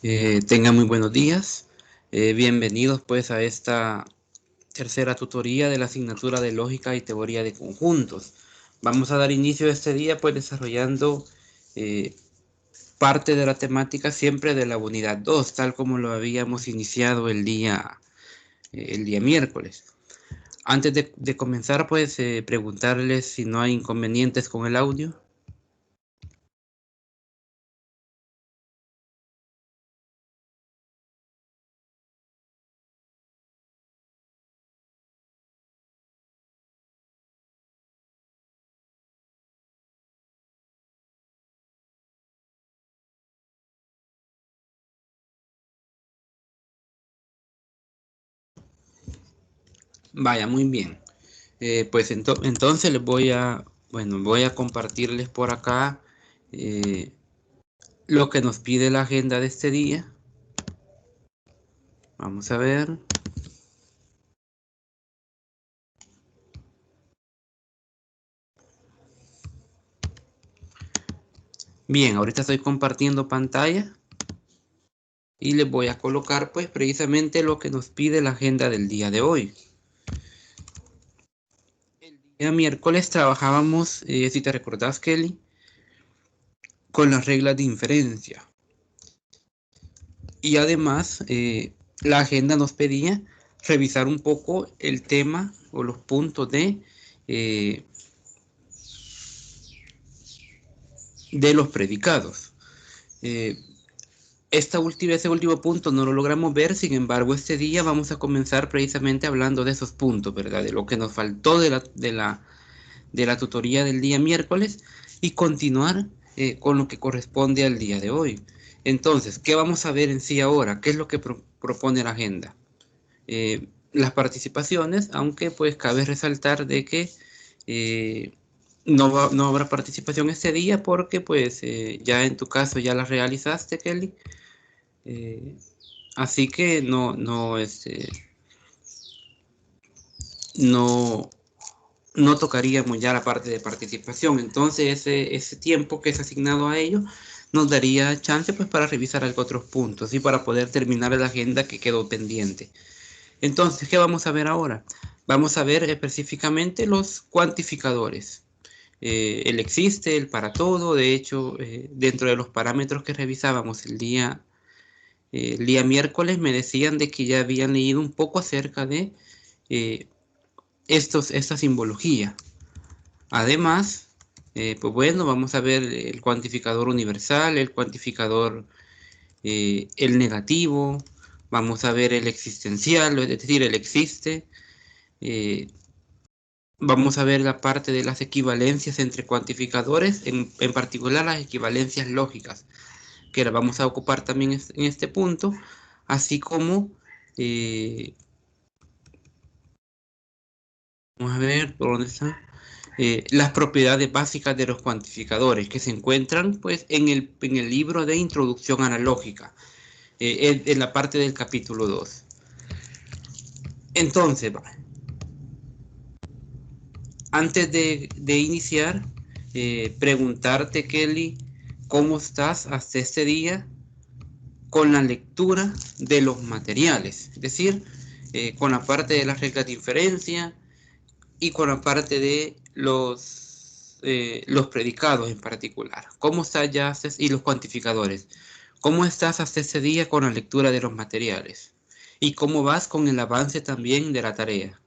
Tengan muy buenos días. Bienvenidos pues a esta tercera tutoría de la asignatura de Lógica y Teoría de Conjuntos. Vamos a dar inicio a este día pues desarrollando eh, parte de la temática siempre de la unidad 2, tal como lo habíamos iniciado el día miércoles. Antes de comenzar pues preguntarles si no hay inconvenientes con el audio. Vaya, muy bien. Pues entonces voy a compartirles por acá eh, lo que nos pide la agenda de este día. Vamos a ver. Bien, ahorita estoy compartiendo pantalla y les voy a colocar pues precisamente lo que nos pide la agenda del día de hoy. El día miércoles trabajábamos, si te recordás, Kelly, con las reglas de inferencia. Y además, la agenda nos pedía revisar un poco el tema o los puntos eh, de los predicados. Eh, ese último punto no lo logramos ver, sin embargo, este día vamos a comenzar precisamente hablando de esos puntos, ¿verdad? De lo que nos faltó de la tutoría del día miércoles y continuar con lo que corresponde al día de hoy. Entonces, ¿qué vamos a ver en sí ahora? ¿Qué es lo que propone la agenda? Las participaciones, aunque pues cabe resaltar de que eh, no habrá participación este día porque pues ya en tu caso ya la realizaste, Kelly. Eh, Así que no, no tocaríamos ya la parte de participación. Entonces ese tiempo que es asignado a ello nos daría chance pues para revisar algo otros puntos y para poder terminar la agenda que quedó pendiente. Entonces, ¿qué vamos a ver ahora? Vamos a ver específicamente los cuantificadores. El existe, el para todo, de hecho, dentro de los parámetros que revisábamos el día miércoles me decían de que ya habían leído un poco acerca de eh, esta simbología. Además, pues bueno, vamos a ver el cuantificador universal, el cuantificador, el negativo, vamos a ver el existencial, es decir, el existe. Eh, Vamos a ver la parte de las equivalencias entre cuantificadores, en particular las equivalencias lógicas, que las vamos a ocupar también en este punto, así como, eh, vamos a ver por dónde está, las propiedades básicas de los cuantificadores, que se encuentran pues en el libro de Introducción a la Lógica, en la parte del capítulo 2. Entonces, antes de iniciar, preguntarte, Kelly, ¿cómo estás hasta este día con la lectura de los materiales? Es decir, con la parte de las reglas de inferencia y con la parte de los predicados en particular. ¿Cómo estás ya y los cuantificadores? ¿Cómo estás hasta este día con la lectura de los materiales? ¿Y cómo vas con el avance también de la tarea?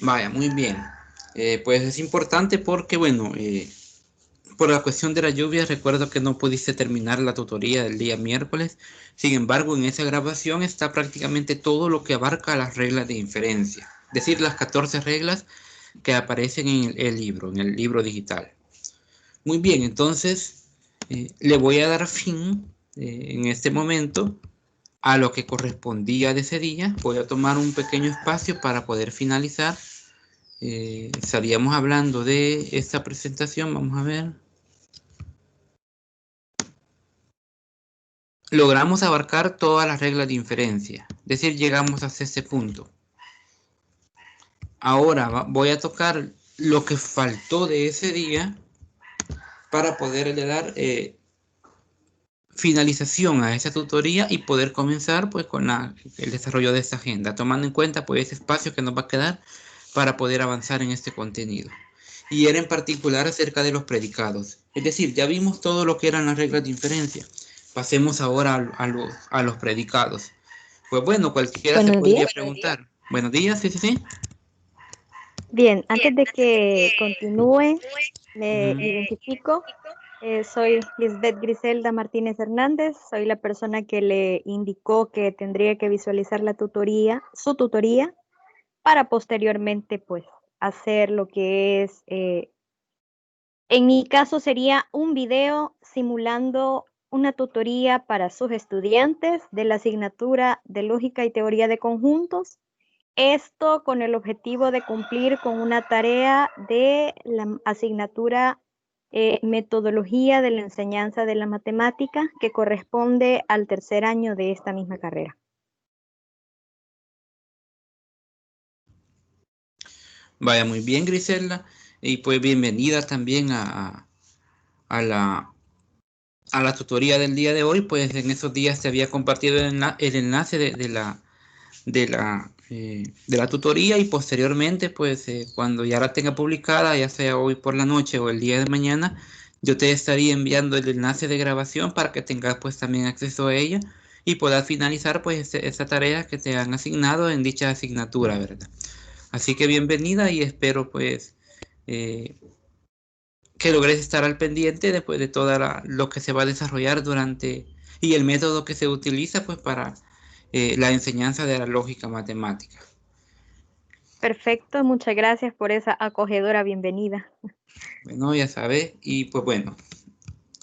Vaya, muy bien. Pues es importante porque, bueno, por la cuestión de la lluvia, recuerdo que no pudiste terminar la tutoría del día miércoles. Sin embargo, en esa grabación está prácticamente todo lo que abarca las reglas de inferencia. Es decir, las 14 reglas que aparecen en el libro digital. Muy bien, entonces le voy a dar fin en este momento a lo que correspondía de ese día. Voy a tomar un pequeño espacio para poder finalizar. Estaríamos hablando de esta presentación, vamos a ver. Logramos abarcar todas las reglas de inferencia, es decir, llegamos hasta este punto. Ahora voy a tocar lo que faltó de ese día para poderle dar finalización a esa tutoría y poder comenzar pues con el desarrollo de esta agenda, tomando en cuenta pues ese espacio que nos va a quedar para poder avanzar en este contenido. Y era en particular acerca de los predicados. Es decir, ya vimos todo lo que eran las reglas de inferencia. Pasemos ahora a los predicados. Pues bueno, cualquiera se Buenos podría días. preguntar. Buenos días, sí, sí, sí. Bien, antes de que continúe, me Ujú. identifico. Soy Lisbeth Griselda Martínez Hernández. Soy la persona que le indicó que tendría que visualizar la tutoría, su tutoría, para posteriormente, pues, hacer lo que es, en mi caso sería un video simulando una tutoría para sus estudiantes de la asignatura de Lógica y Teoría de Conjuntos. Esto con el objetivo de cumplir con una tarea de la asignatura Metodología de la Enseñanza de la Matemática, que corresponde al tercer año de esta misma carrera. Vaya, muy bien, Griselda. Y pues bienvenida también a la tutoría del día de hoy. Pues en esos días te había compartido el enlace de la tutoría y posteriormente, pues cuando ya la tenga publicada, ya sea hoy por la noche o el día de mañana, yo te estaría enviando el enlace de grabación para que tengas pues también acceso a ella y puedas finalizar pues esa tarea que te han asignado en dicha asignatura, ¿verdad? Así que bienvenida y espero pues eh, que logres estar al pendiente después de todo lo que se va a desarrollar durante y el método que se utiliza pues para la enseñanza de la lógica matemática. Perfecto, muchas gracias por esa acogedora bienvenida. Bueno, ya sabes, y pues bueno,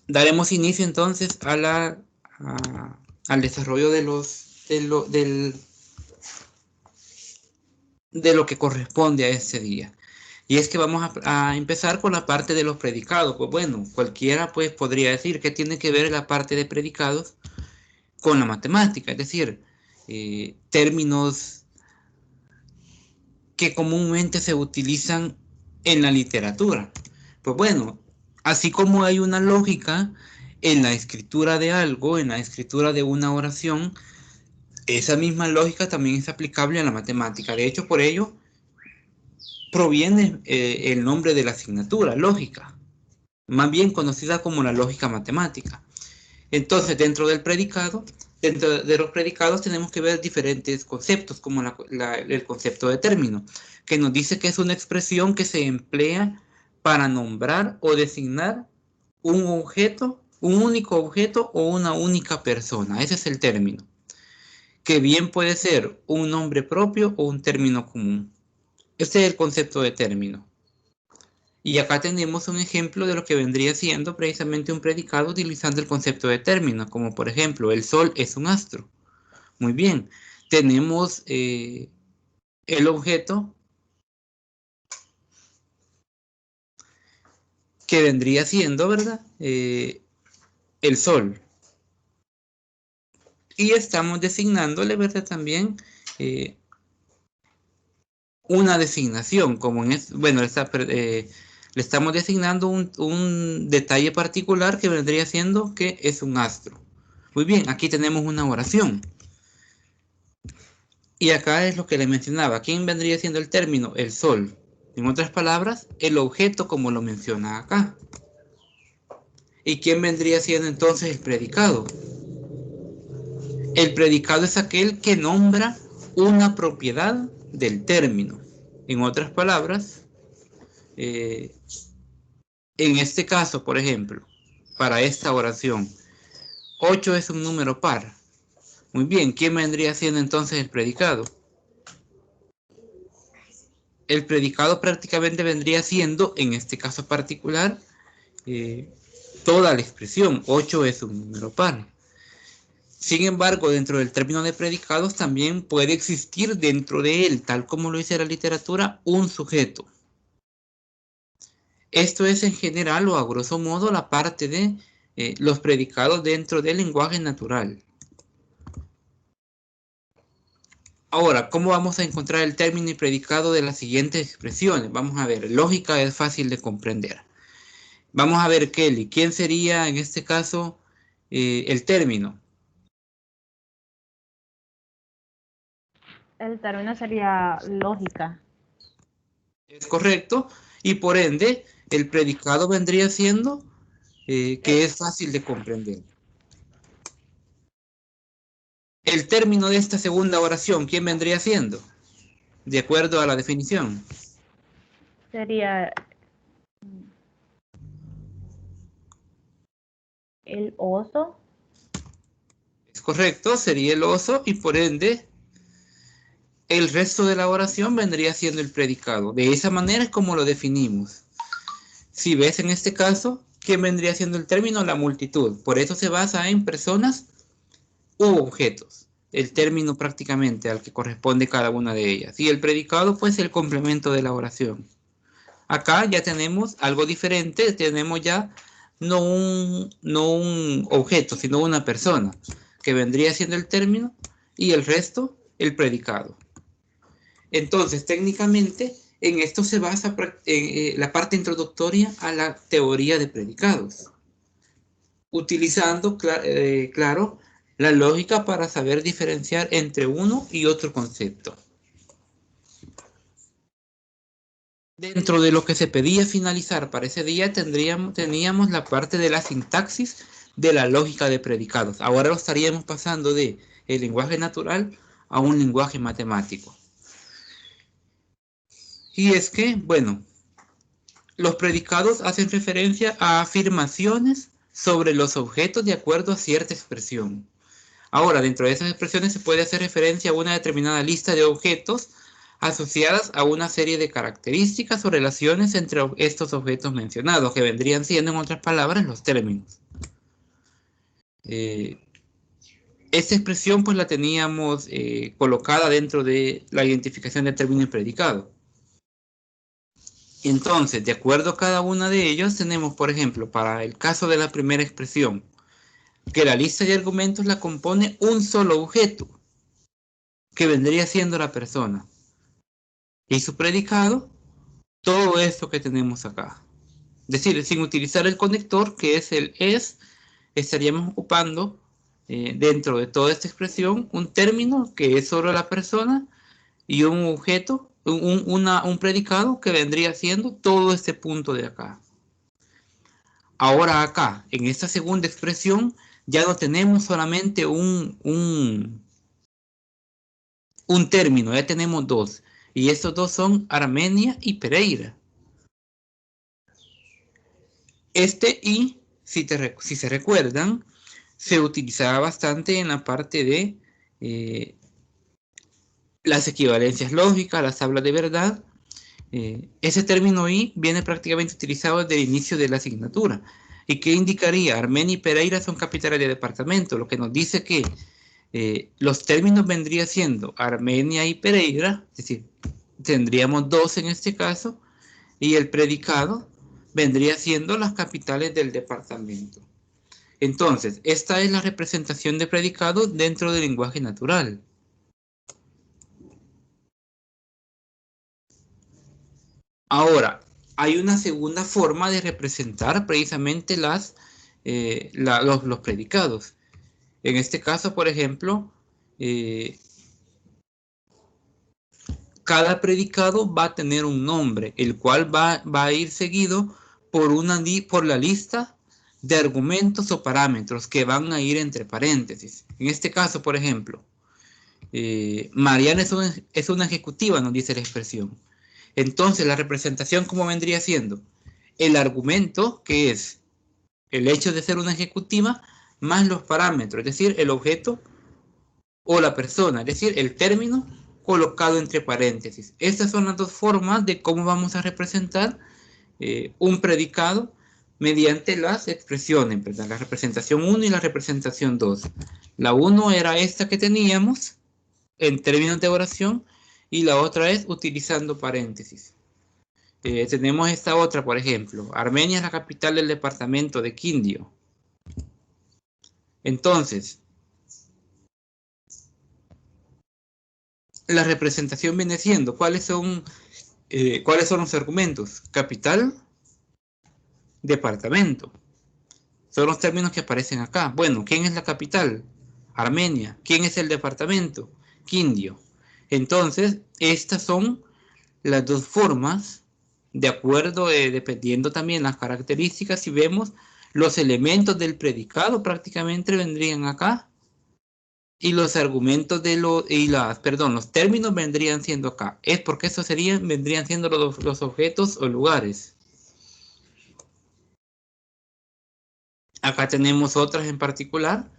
daremos inicio entonces al desarrollo de lo que corresponde a ese día. Y es que vamos a empezar con la parte de los predicados. Pues bueno, cualquiera pues podría decir que tiene que ver la parte de predicados con la matemática, es decir, términos que comúnmente se utilizan en la literatura. Pues bueno, así como hay una lógica en la escritura de algo, en la escritura de una oración, esa misma lógica también es aplicable a la matemática. De hecho, por ello proviene el nombre de la asignatura, lógica, más bien conocida como la lógica matemática. Entonces, dentro de los predicados tenemos que ver diferentes conceptos, como el concepto de término, que nos dice que es una expresión que se emplea para nombrar o designar un objeto, un único objeto o una única persona. Ese es el término, que bien puede ser un nombre propio o un término común. Este es el concepto de término. Y acá tenemos un ejemplo de lo que vendría siendo precisamente un predicado utilizando el concepto de término, como por ejemplo, el Sol es un astro. Muy bien, tenemos el objeto que vendría siendo, ¿verdad? El Sol. Y estamos designándole, ¿verdad? También eh, una designación, como bueno, le estamos designando un detalle particular que vendría siendo que es un astro. Muy bien, aquí tenemos una oración. Y acá es lo que le mencionaba. ¿Quién vendría siendo el término? El Sol. En otras palabras, el objeto como lo menciona acá. ¿Y quién vendría siendo entonces el predicado? El predicado es aquel que nombra una propiedad del término. En otras palabras, eh, en este caso, por ejemplo, para esta oración, 8 es un número par. Muy bien, ¿quién vendría siendo entonces el predicado? El predicado prácticamente vendría siendo, en este caso particular, toda la expresión. 8 es un número par. Sin embargo, dentro del término de predicados también puede existir dentro de él, tal como lo dice la literatura, un sujeto. Esto es en general o a grosso modo la parte de los predicados dentro del lenguaje natural. Ahora, ¿cómo vamos a encontrar el término y predicado de las siguientes expresiones? Vamos a ver, lógica es fácil de comprender. Vamos a ver, Kelly, ¿quién sería en este caso el término? El término sería lógica. Es correcto, y por ende, el predicado vendría siendo que es fácil de comprender. El término de esta segunda oración, ¿quién vendría siendo? De acuerdo a la definición. Sería el oso. Es correcto, sería el oso y por ende el resto de la oración vendría siendo el predicado. De esa manera es como lo definimos. Si ves en este caso, ¿quién vendría siendo el término? La multitud. Por eso se basa en personas u objetos. El término prácticamente al que corresponde cada una de ellas. Y el predicado, pues el complemento de la oración. Acá ya tenemos algo diferente. Tenemos ya no un objeto, sino una persona, que vendría siendo el término y el resto el predicado. Entonces, técnicamente, en esto se basa la parte introductoria a la teoría de predicados, utilizando, claro, la lógica para saber diferenciar entre uno y otro concepto. Dentro de lo que se pedía finalizar para ese día, teníamos la parte de la sintaxis de la lógica de predicados. Ahora lo estaríamos pasando de el lenguaje natural a un lenguaje matemático. Y es que, bueno, los predicados hacen referencia a afirmaciones sobre los objetos de acuerdo a cierta expresión. Ahora, dentro de esas expresiones se puede hacer referencia a una determinada lista de objetos asociadas a una serie de características o relaciones entre estos objetos mencionados, que vendrían siendo, en otras palabras, los términos. Esta expresión pues la teníamos colocada dentro de la identificación del término y predicado. Entonces, de acuerdo a cada una de ellos, tenemos, por ejemplo, para el caso de la primera expresión, que la lista de argumentos la compone un solo objeto, que vendría siendo la persona. Y su predicado, todo esto que tenemos acá. Es decir, sin utilizar el conector, que es el es, estaríamos ocupando dentro de toda esta expresión un término que es solo la persona y un objeto, un predicado que vendría siendo todo este punto de acá. Ahora acá, en esta segunda expresión, ya no tenemos solamente un término, ya tenemos dos. Y estos dos son Armenia y Pereira. Este y, si se recuerdan, se utilizaba bastante en la parte de las equivalencias lógicas, las tablas de verdad. Ese término y viene prácticamente utilizado desde el inicio de la asignatura. ¿Y qué indicaría? Armenia y Pereira son capitales de departamento, lo que nos dice que los términos vendría siendo Armenia y Pereira, es decir, tendríamos dos en este caso, y el predicado vendría siendo las capitales del departamento. Entonces, esta es la representación de predicados dentro del lenguaje natural. Ahora, hay una segunda forma de representar precisamente los predicados. En este caso, por ejemplo, cada predicado va a tener un nombre, el cual va a ir seguido por la lista de argumentos o parámetros que van a ir entre paréntesis. En este caso, por ejemplo, Mariana es una ejecutiva, nos dice la expresión. Entonces, la representación, ¿cómo vendría siendo? El argumento, que es el hecho de ser una ejecutiva, más los parámetros, es decir, el objeto o la persona, es decir, el término colocado entre paréntesis. Estas son las dos formas de cómo vamos a representar un predicado mediante las expresiones, ¿verdad? La representación 1 y la representación 2. La 1 era esta que teníamos en términos de oración y la otra es utilizando paréntesis. Tenemos esta otra, por ejemplo. Armenia es la capital del departamento de Quindío. Entonces, la representación viene siendo, ¿cuáles son los argumentos? Capital, departamento. Son los términos que aparecen acá. Bueno, ¿quién es la capital? Armenia. ¿Quién es el departamento? Quindío. Entonces, estas son las dos formas, de acuerdo, dependiendo también las características. Si vemos, los elementos del predicado prácticamente vendrían acá. Y los argumentos los términos vendrían siendo acá. Es porque esos vendrían siendo los objetos o lugares. Acá tenemos otras en particular.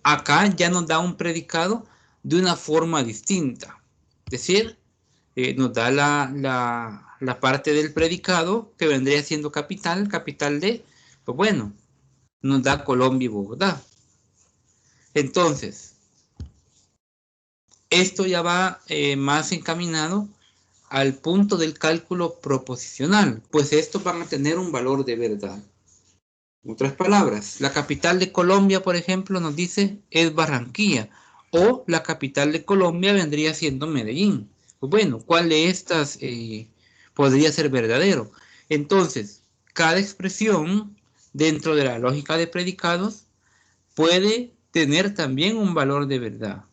Acá ya nos da un predicado de una forma distinta. Es decir, nos da la parte del predicado que vendría siendo capital de, pues bueno, nos da Colombia y Bogotá. Entonces, esto ya va más encaminado al punto del cálculo proposicional, pues estos van a tener un valor de verdad. En otras palabras, la capital de Colombia, por ejemplo, nos dice es Barranquilla, o la capital de Colombia vendría siendo Medellín. Pues bueno, ¿cuál de estas podría ser verdadero? Entonces, cada expresión dentro de la lógica de predicados puede tener también un valor de verdad.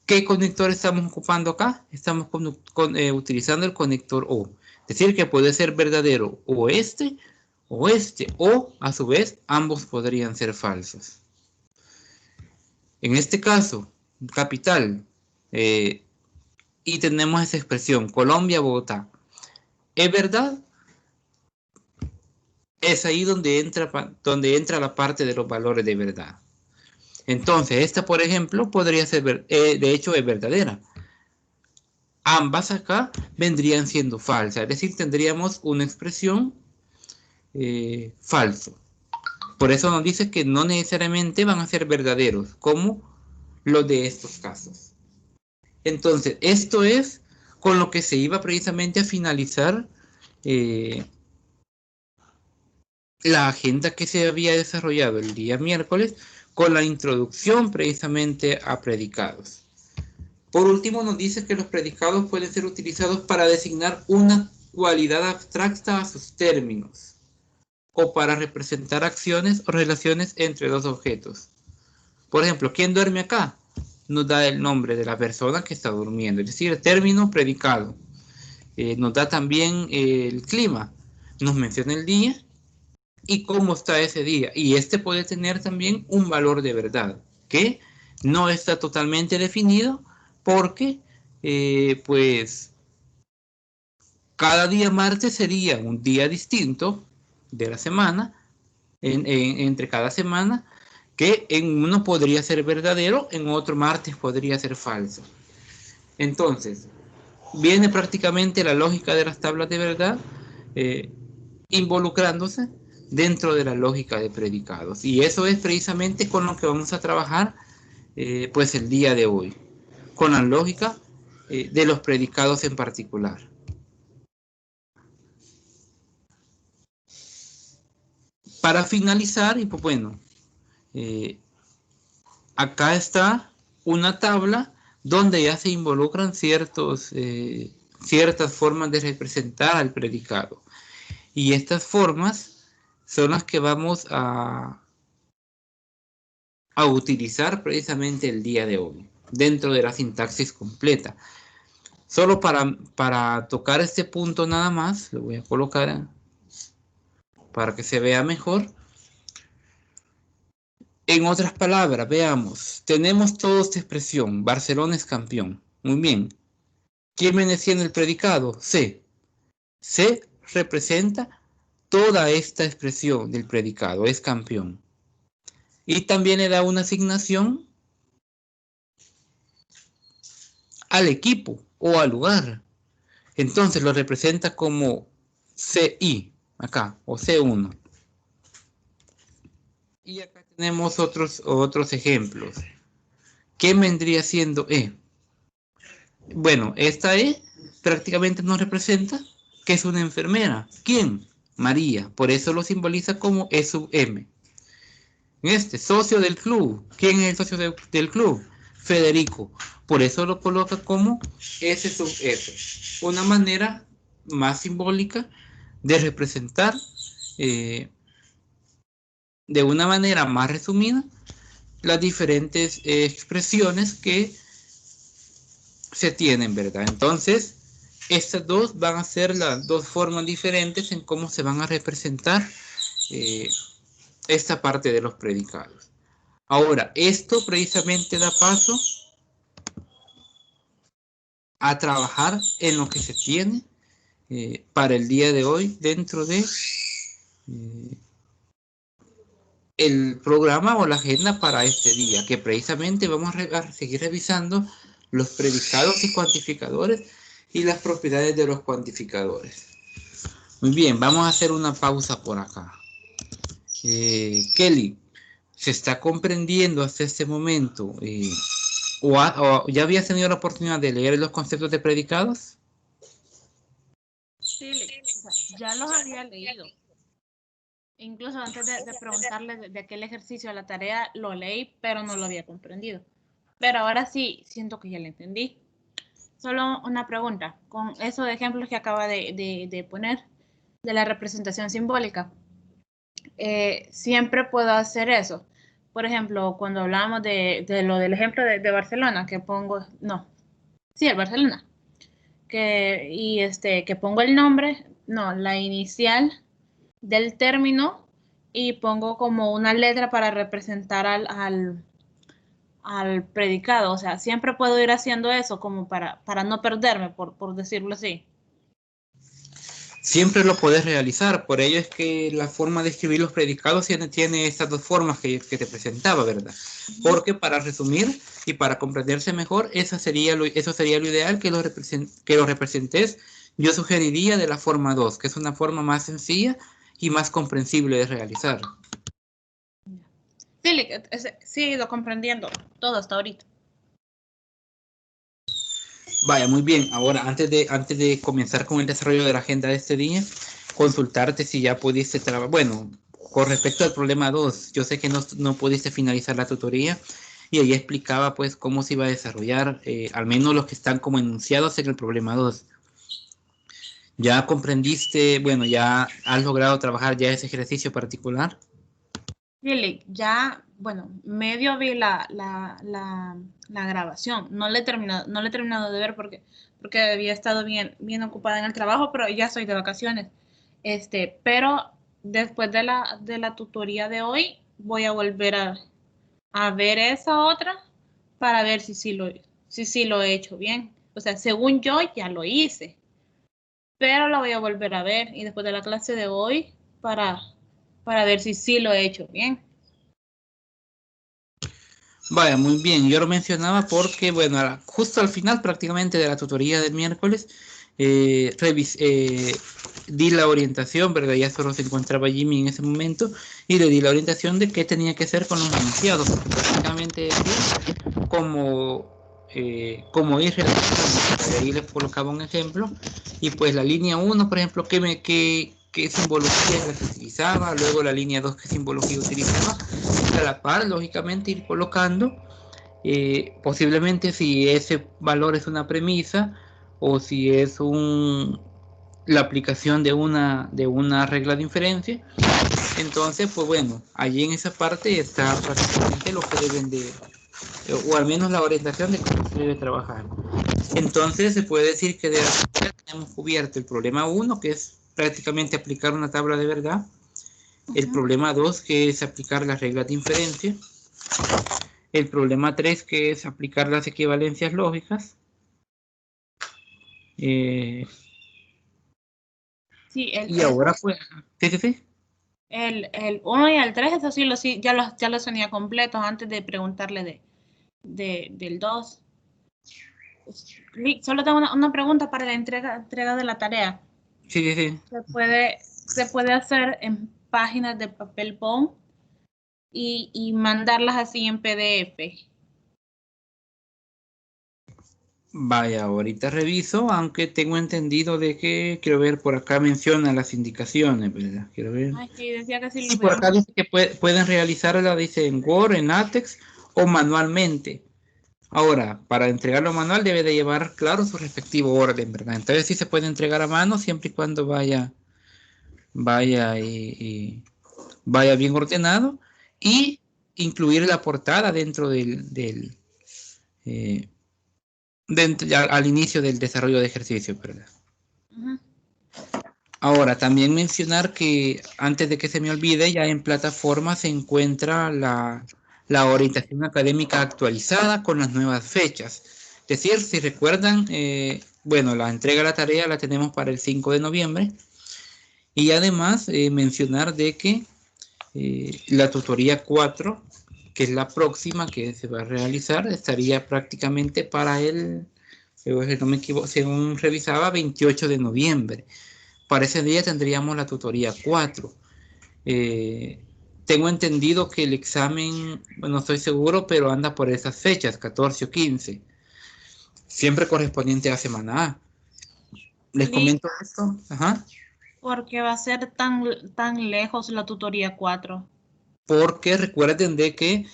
¿Qué conector estamos ocupando acá? Estamos utilizando el conector O. Es decir, que puede ser verdadero o este, o a su vez ambos podrían ser falsos. En este caso, capital, y tenemos esa expresión, Colombia, Bogotá. ¿Es verdad? Es ahí donde entra la parte de los valores de verdad. Entonces, esta, por ejemplo, podría ser, de hecho, es verdadera. Ambas acá vendrían siendo falsas, es decir, tendríamos una expresión falso. Por eso nos dice que no necesariamente van a ser verdaderos, como los de estos casos. Entonces, esto es con lo que se iba precisamente a finalizar la agenda que se había desarrollado el día miércoles con la introducción precisamente a predicados. Por último, nos dice que los predicados pueden ser utilizados para designar una cualidad abstracta a sus términos o para representar acciones o relaciones entre dos objetos. Por ejemplo, ¿quién duerme acá? Nos da el nombre de la persona que está durmiendo, es decir, término predicado. Nos da también el clima, nos menciona el día y cómo está ese día. Y este puede tener también un valor de verdad, que no está totalmente definido porque, pues, cada día martes sería un día distinto de la semana, entre cada semana, que en uno podría ser verdadero, en otro martes podría ser falso. Entonces, viene prácticamente la lógica de las tablas de verdad involucrándose dentro de la lógica de predicados. Y eso es precisamente con lo que vamos a trabajar pues el día de hoy, con la lógica de los predicados en particular. Para finalizar, y pues bueno, acá está una tabla donde ya se involucran ciertas formas de representar al predicado. Y estas formas son las que vamos a utilizar precisamente el día de hoy, dentro de la sintaxis completa. Solo para tocar este punto nada más, lo voy a colocar para que se vea mejor. En otras palabras, veamos, tenemos toda esta expresión, Barcelona es campeón. Muy bien. ¿Quién viene siendo el predicado? C. C representa toda esta expresión del predicado, es campeón. Y también le da una asignación al equipo o al lugar. Entonces lo representa como CI, acá, o C1. Y acá tenemos otros ejemplos. ¿Qué vendría siendo E? Bueno, esta E prácticamente nos representa que es una enfermera. ¿Quién? María. Por eso lo simboliza como E sub M. Socio del club. ¿Quién es el socio del club? Federico. Por eso lo coloca como S sub F. Una manera más simbólica de representar de una manera más resumida las diferentes expresiones que se tienen, ¿verdad? Entonces, estas dos van a ser las dos formas diferentes en cómo se van a representar esta parte de los predicados. Ahora, esto precisamente da paso a trabajar en lo que se tiene para el día de hoy dentro de el programa o la agenda para este día, que precisamente vamos a seguir revisando los predicados y cuantificadores y las propiedades de los cuantificadores. Muy bien, vamos a hacer una pausa por acá. Kelly, ¿se está comprendiendo hasta este momento? ¿O ya habías tenido la oportunidad de leer los conceptos de predicados? Sí, ya los había leído. Incluso antes de preguntarle de aquel ejercicio a la tarea, lo leí, pero no lo había comprendido. Pero ahora sí, siento que ya lo entendí. Solo una pregunta, con esos ejemplos que acaba de poner de la representación simbólica, siempre puedo hacer eso. Por ejemplo, cuando hablamos de lo del ejemplo de Barcelona, que pongo, no, sí, el Barcelona, que pongo el nombre, no, la inicial del término y pongo como una letra para representar al predicado. O sea, siempre puedo ir haciendo eso como para no perderme, por decirlo así. Siempre lo puedes realizar, por ello es que la forma de escribir los predicados tiene estas dos formas que te presentaba, ¿verdad? Porque para resumir y para comprenderse mejor, eso sería lo ideal que lo representes. Yo sugeriría de la forma 2, que es una forma más sencilla y más comprensible de realizar. Sí, he ido comprendiendo todo hasta ahorita. Vaya, muy bien. Ahora, antes de comenzar con el desarrollo de la agenda de este día, consultarte si ya pudiste trabajar. Bueno, con respecto al problema 2, yo sé que no pudiste finalizar la tutoría y ahí explicaba pues cómo se iba a desarrollar, al menos los que están como enunciados en el problema 2. ¿Ya comprendiste, bueno, ya has logrado trabajar ya ese ejercicio particular? Lili, ya, bueno, medio vi la grabación. No le he terminado de ver porque había estado bien ocupada en el trabajo, pero ya soy de vacaciones. Pero después de la tutoría de hoy, voy a volver a ver esa otra para ver si sí lo he hecho bien. O sea, según yo ya lo hice, pero la voy a volver a ver y después de la clase de hoy para ver si sí lo he hecho bien. Vaya, muy bien. Yo lo mencionaba porque, bueno, justo al final prácticamente de la tutoría del miércoles, di la orientación, ¿verdad? Ya solo se encontraba Jimmy en ese momento y le di la orientación de qué tenía que hacer con los enunciados, porque prácticamente decía cómo ir realizando. Ahí les colocaba un ejemplo y pues la línea 1, por ejemplo, qué simbología se utilizaba, luego la línea 2, qué simbología utilizaba, a la par, lógicamente, ir colocando posiblemente si ese valor es una premisa o si es la aplicación de una regla de inferencia. Entonces, pues bueno, allí en esa parte está prácticamente lo que deben o al menos la orientación de cómo se debe trabajar. Entonces, se puede decir que de la tenemos cubierto el problema 1, que es prácticamente aplicar una tabla de verdad. El problema 2, que es aplicar las reglas de inferencia. El problema 3, que es aplicar las equivalencias lógicas. Sí, Y ahora pues, sí. El 1 y el 3, eso sí, ya los tenía completos antes de preguntarle del 2. Solo tengo una pregunta para la entrega de la tarea. Sí, sí, sí. Se puede hacer en páginas de papel bond y mandarlas así en PDF. Vaya, ahorita reviso, aunque tengo entendido de que, quiero ver, por acá menciona las indicaciones, ¿verdad? Quiero ver. Ay, sí, decía que sí Sí, lo por acá podíamos. dice que pueden realizarla, dice en Word, en LaTeX o manualmente. Ahora, para entregarlo manual debe de llevar, claro, su respectivo orden, ¿verdad? Entonces sí se puede entregar a mano siempre y cuando vaya vaya bien ordenado y incluir la portada dentro eh, al inicio del desarrollo de ejercicio, ¿verdad? Ujú. Ahora, también mencionar que antes de que se me olvide, ya en plataforma se encuentra la orientación académica actualizada con las nuevas fechas. Es decir, si recuerdan, bueno, la entrega de la tarea la tenemos para el 5 de noviembre y además mencionar de que la tutoría 4, que es la próxima que se va a realizar, estaría prácticamente para si no me equivoco, según revisaba, 28 de noviembre. Para ese día tendríamos la tutoría 4. Eh, Tengo entendido que el examen, bueno, no estoy seguro, pero anda por esas fechas, 14 o 15, siempre correspondiente a semana A. Les Lick, comento esto. Ajá. porque va a ser tan lejos la tutoría 4. Porque recuerden de que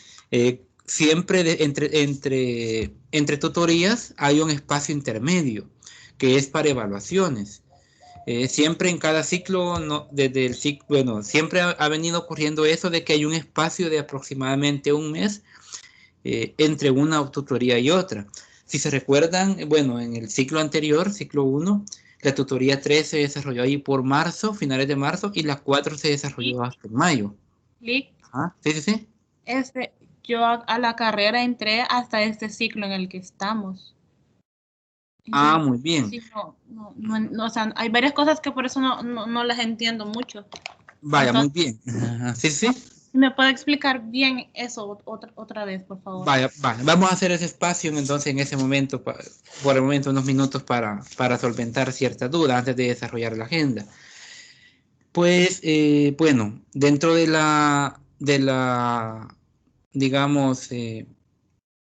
siempre entre tutorías hay un espacio intermedio que es para evaluaciones. Siempre en cada ciclo, no, desde el ciclo, bueno, siempre ha venido ocurriendo eso de que hay un espacio de aproximadamente un mes entre una tutoría y otra. Si se recuerdan, bueno, en el ciclo anterior, ciclo 1, la tutoría 3 se desarrolló ahí por marzo, finales de marzo, y la 4 se desarrolló hasta mayo. Lick, Ajá, sí, sí, sí. yo a la carrera entré hasta este ciclo en el que estamos. Ah, Entonces, muy bien. sí, o sea, hay varias cosas que por eso no las entiendo mucho. Vaya, muy Entonces, bien. Ajá, sí, sí. ¿me puede explicar bien eso otra vez, por favor? Vaya, vaya, vamos a hacer ese espacio entonces en ese momento, por el momento unos minutos para solventar ciertas dudas antes de desarrollar la agenda. Pues bueno, dentro de la digamos,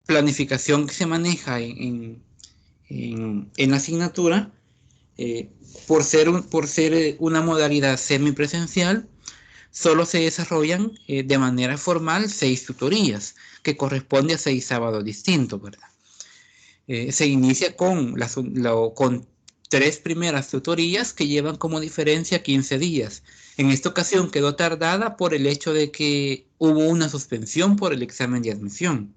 planificación que se maneja en la asignatura, eh, por ser una modalidad semipresencial, solo se desarrollan de manera formal 6 tutorías, que corresponde a 6 sábados distintos, ¿verdad? Se inicia con 3 primeras tutorías que llevan como diferencia 15 días. En esta ocasión quedó tardada por el hecho de que hubo una suspensión por el examen de admisión.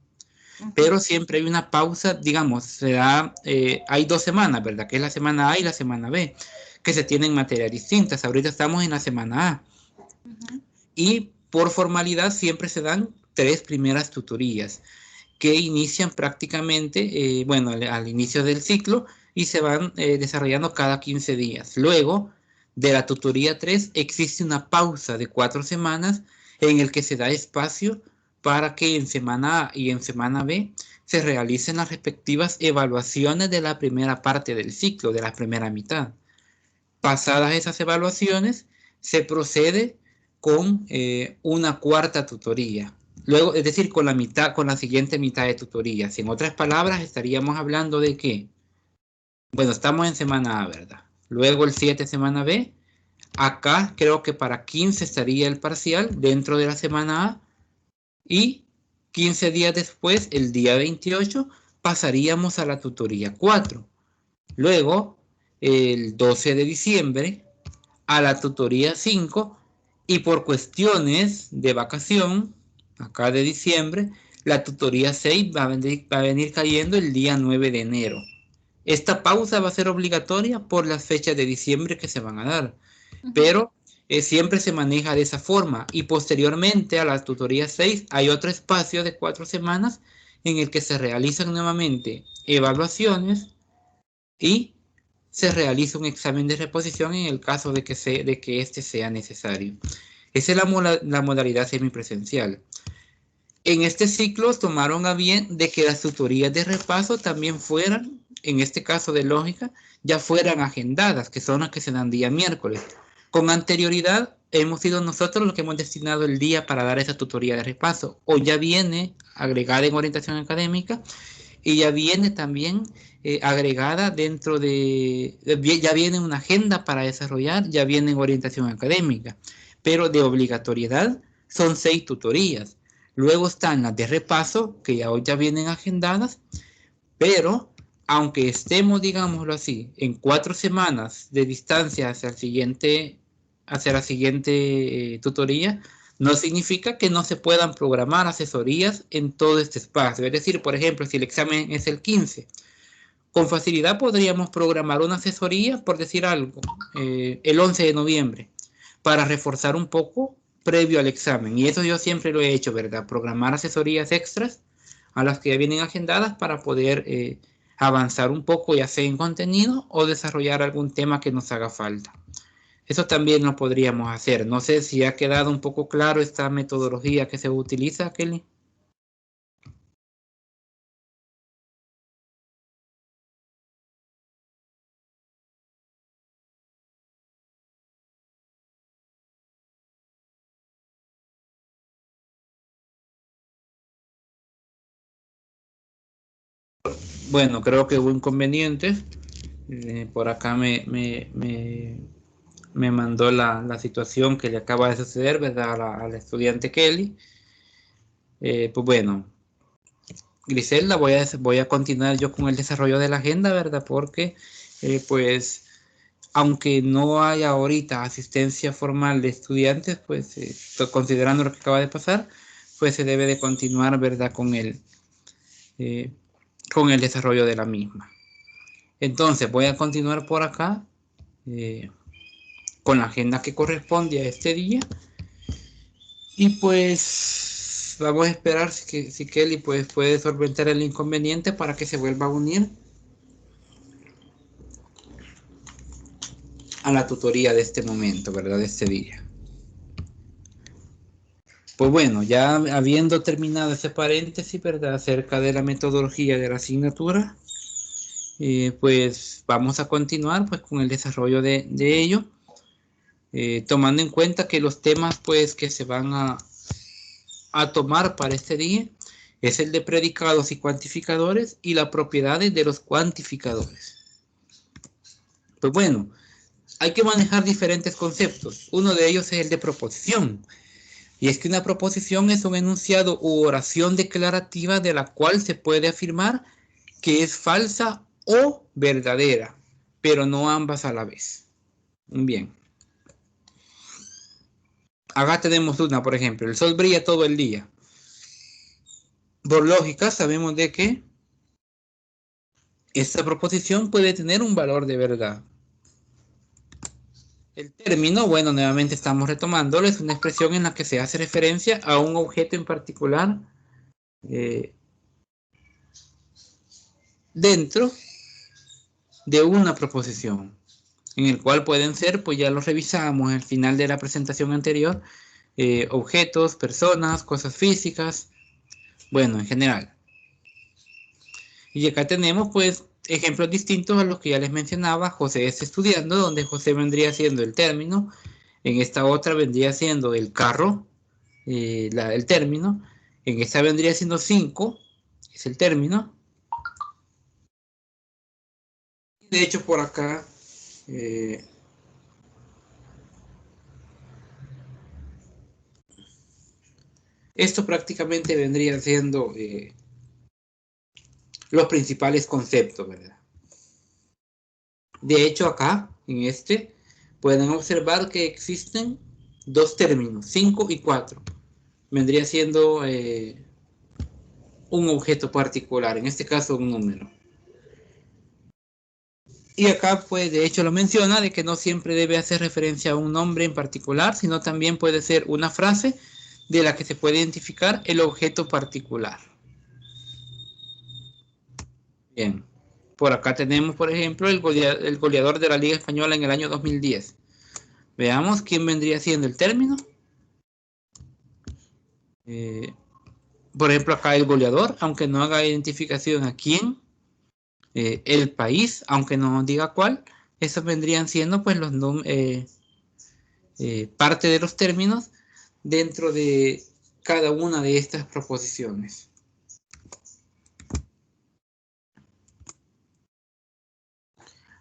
Ujú. Pero siempre hay una pausa, digamos, hay 2 semanas, ¿verdad? Que es la semana A y la semana B, que se tienen materias distintas. Ahorita estamos en la semana A. Ujú. Y por formalidad siempre se dan 3 primeras tutorías que inician prácticamente, bueno, al inicio del ciclo y se van desarrollando cada 15 días. Luego de la tutoría 3 existe una pausa de 4 semanas en el que se da espacio para que en semana A y en semana B se realicen las respectivas evaluaciones de la primera parte del ciclo, de la primera mitad. Pasadas esas evaluaciones, se procede con una cuarta tutoría. Luego, es decir, con la siguiente mitad de tutorías. En otras palabras, estaríamos hablando de que, bueno, estamos en semana A, ¿verdad? Luego el 7 semana B. Acá creo que para 15 estaría el parcial dentro de la semana A. Y 15 días después, el día 28, pasaríamos a la tutoría 4. Luego, el 12 de diciembre, a la tutoría 5 y por cuestiones de vacación, acá de diciembre, la tutoría 6 va a venir cayendo el día 9 de enero. Esta pausa va a ser obligatoria por las fechas de diciembre que se van a dar, Ujú. pero siempre se maneja de esa forma y posteriormente a la tutoría 6 hay otro espacio de 4 semanas en el que se realizan nuevamente evaluaciones y se realiza un examen de reposición en el caso de que este sea necesario. Esa es la modalidad semipresencial. En este ciclo tomaron a bien de que las tutorías de repaso también fueran en este caso de lógica, ya fueran agendadas, que son las que se dan día miércoles. Con anterioridad hemos sido nosotros los que hemos destinado el día para dar esa tutoría de repaso, o ya viene agregada en orientación académica y ya viene también agregada dentro de, ya viene una agenda para desarrollar, ya viene en orientación académica, pero de obligatoriedad son 6 tutorías. Luego están las de repaso, que ya vienen agendadas, pero aunque estemos, digámoslo así, en 4 semanas de distancia hacia la siguiente tutoría, no significa que no se puedan programar asesorías en todo este espacio. Es decir, por ejemplo, si el examen es el 15, con facilidad podríamos programar una asesoría, por decir algo, el 11 de noviembre, para reforzar un poco previo al examen. Y eso yo siempre lo he hecho, ¿verdad? Programar asesorías extras a las que ya vienen agendadas para poder avanzar un poco, ya sea en contenido o desarrollar algún tema que nos haga falta. Eso también lo podríamos hacer. No sé si ha quedado un poco claro esta metodología que se utiliza, Kelly. Bueno, creo que hubo inconvenientes. Por acá me mandó la situación que le acaba de suceder, ¿verdad? A la estudiante Kelly. Pues bueno, Griselda, voy a continuar yo con el desarrollo de la agenda, ¿verdad? Porque, pues, aunque no haya ahorita asistencia formal de estudiantes, pues, considerando lo que acaba de pasar, pues se debe de continuar, ¿verdad? Con el desarrollo de la misma. Entonces, voy a continuar por acá con la agenda que corresponde a este día. Y pues vamos a esperar si Kelly pues, puede solventar el inconveniente para que se vuelva a unir a la tutoría de este momento, ¿verdad? De este día. Pues bueno, ya habiendo terminado ese paréntesis, ¿verdad? Acerca de la metodología de la asignatura, pues vamos a continuar pues con el desarrollo de ello, tomando en cuenta que los temas pues que se van a tomar para este día es el de predicados y cuantificadores y las propiedades de los cuantificadores. Pues bueno, hay que manejar diferentes conceptos. Uno de ellos es el de proposición. Y es que una proposición es un enunciado u oración declarativa de la cual se puede afirmar que es falsa o verdadera, pero no ambas a la vez. Bien. Acá tenemos una, por ejemplo, el sol brilla todo el día. Por lógica, sabemos de que esta proposición puede tener un valor de verdad. El término, bueno, nuevamente estamos retomándolo, es una expresión en la que se hace referencia a un objeto en particular dentro de una proposición, en el cual pueden ser, pues ya lo revisamos al final de la presentación anterior, objetos, personas, cosas físicas, bueno, en general. Y acá tenemos, pues, ejemplos distintos a los que ya les mencionaba. José está estudiando, donde José vendría siendo el término. En esta otra vendría siendo el carro, el término. En esta vendría siendo 5, es el término. De hecho, por acá, esto prácticamente vendría siendo los principales conceptos, ¿verdad? De hecho, acá, en este, pueden observar que existen 2 términos, 5 y 4. Vendría siendo un objeto particular, en este caso un número. Y acá, pues, de hecho lo menciona de que no siempre debe hacer referencia a un nombre en particular, sino también puede ser una frase de la que se puede identificar el objeto particular. Bien, por acá tenemos, por ejemplo, el goleador de la Liga Española en el año 2010. Veamos quién vendría siendo el término. Por ejemplo, acá el goleador, aunque no haga identificación a quién, el país, aunque no nos diga cuál. Esos vendrían siendo pues los parte de los términos dentro de cada una de estas proposiciones.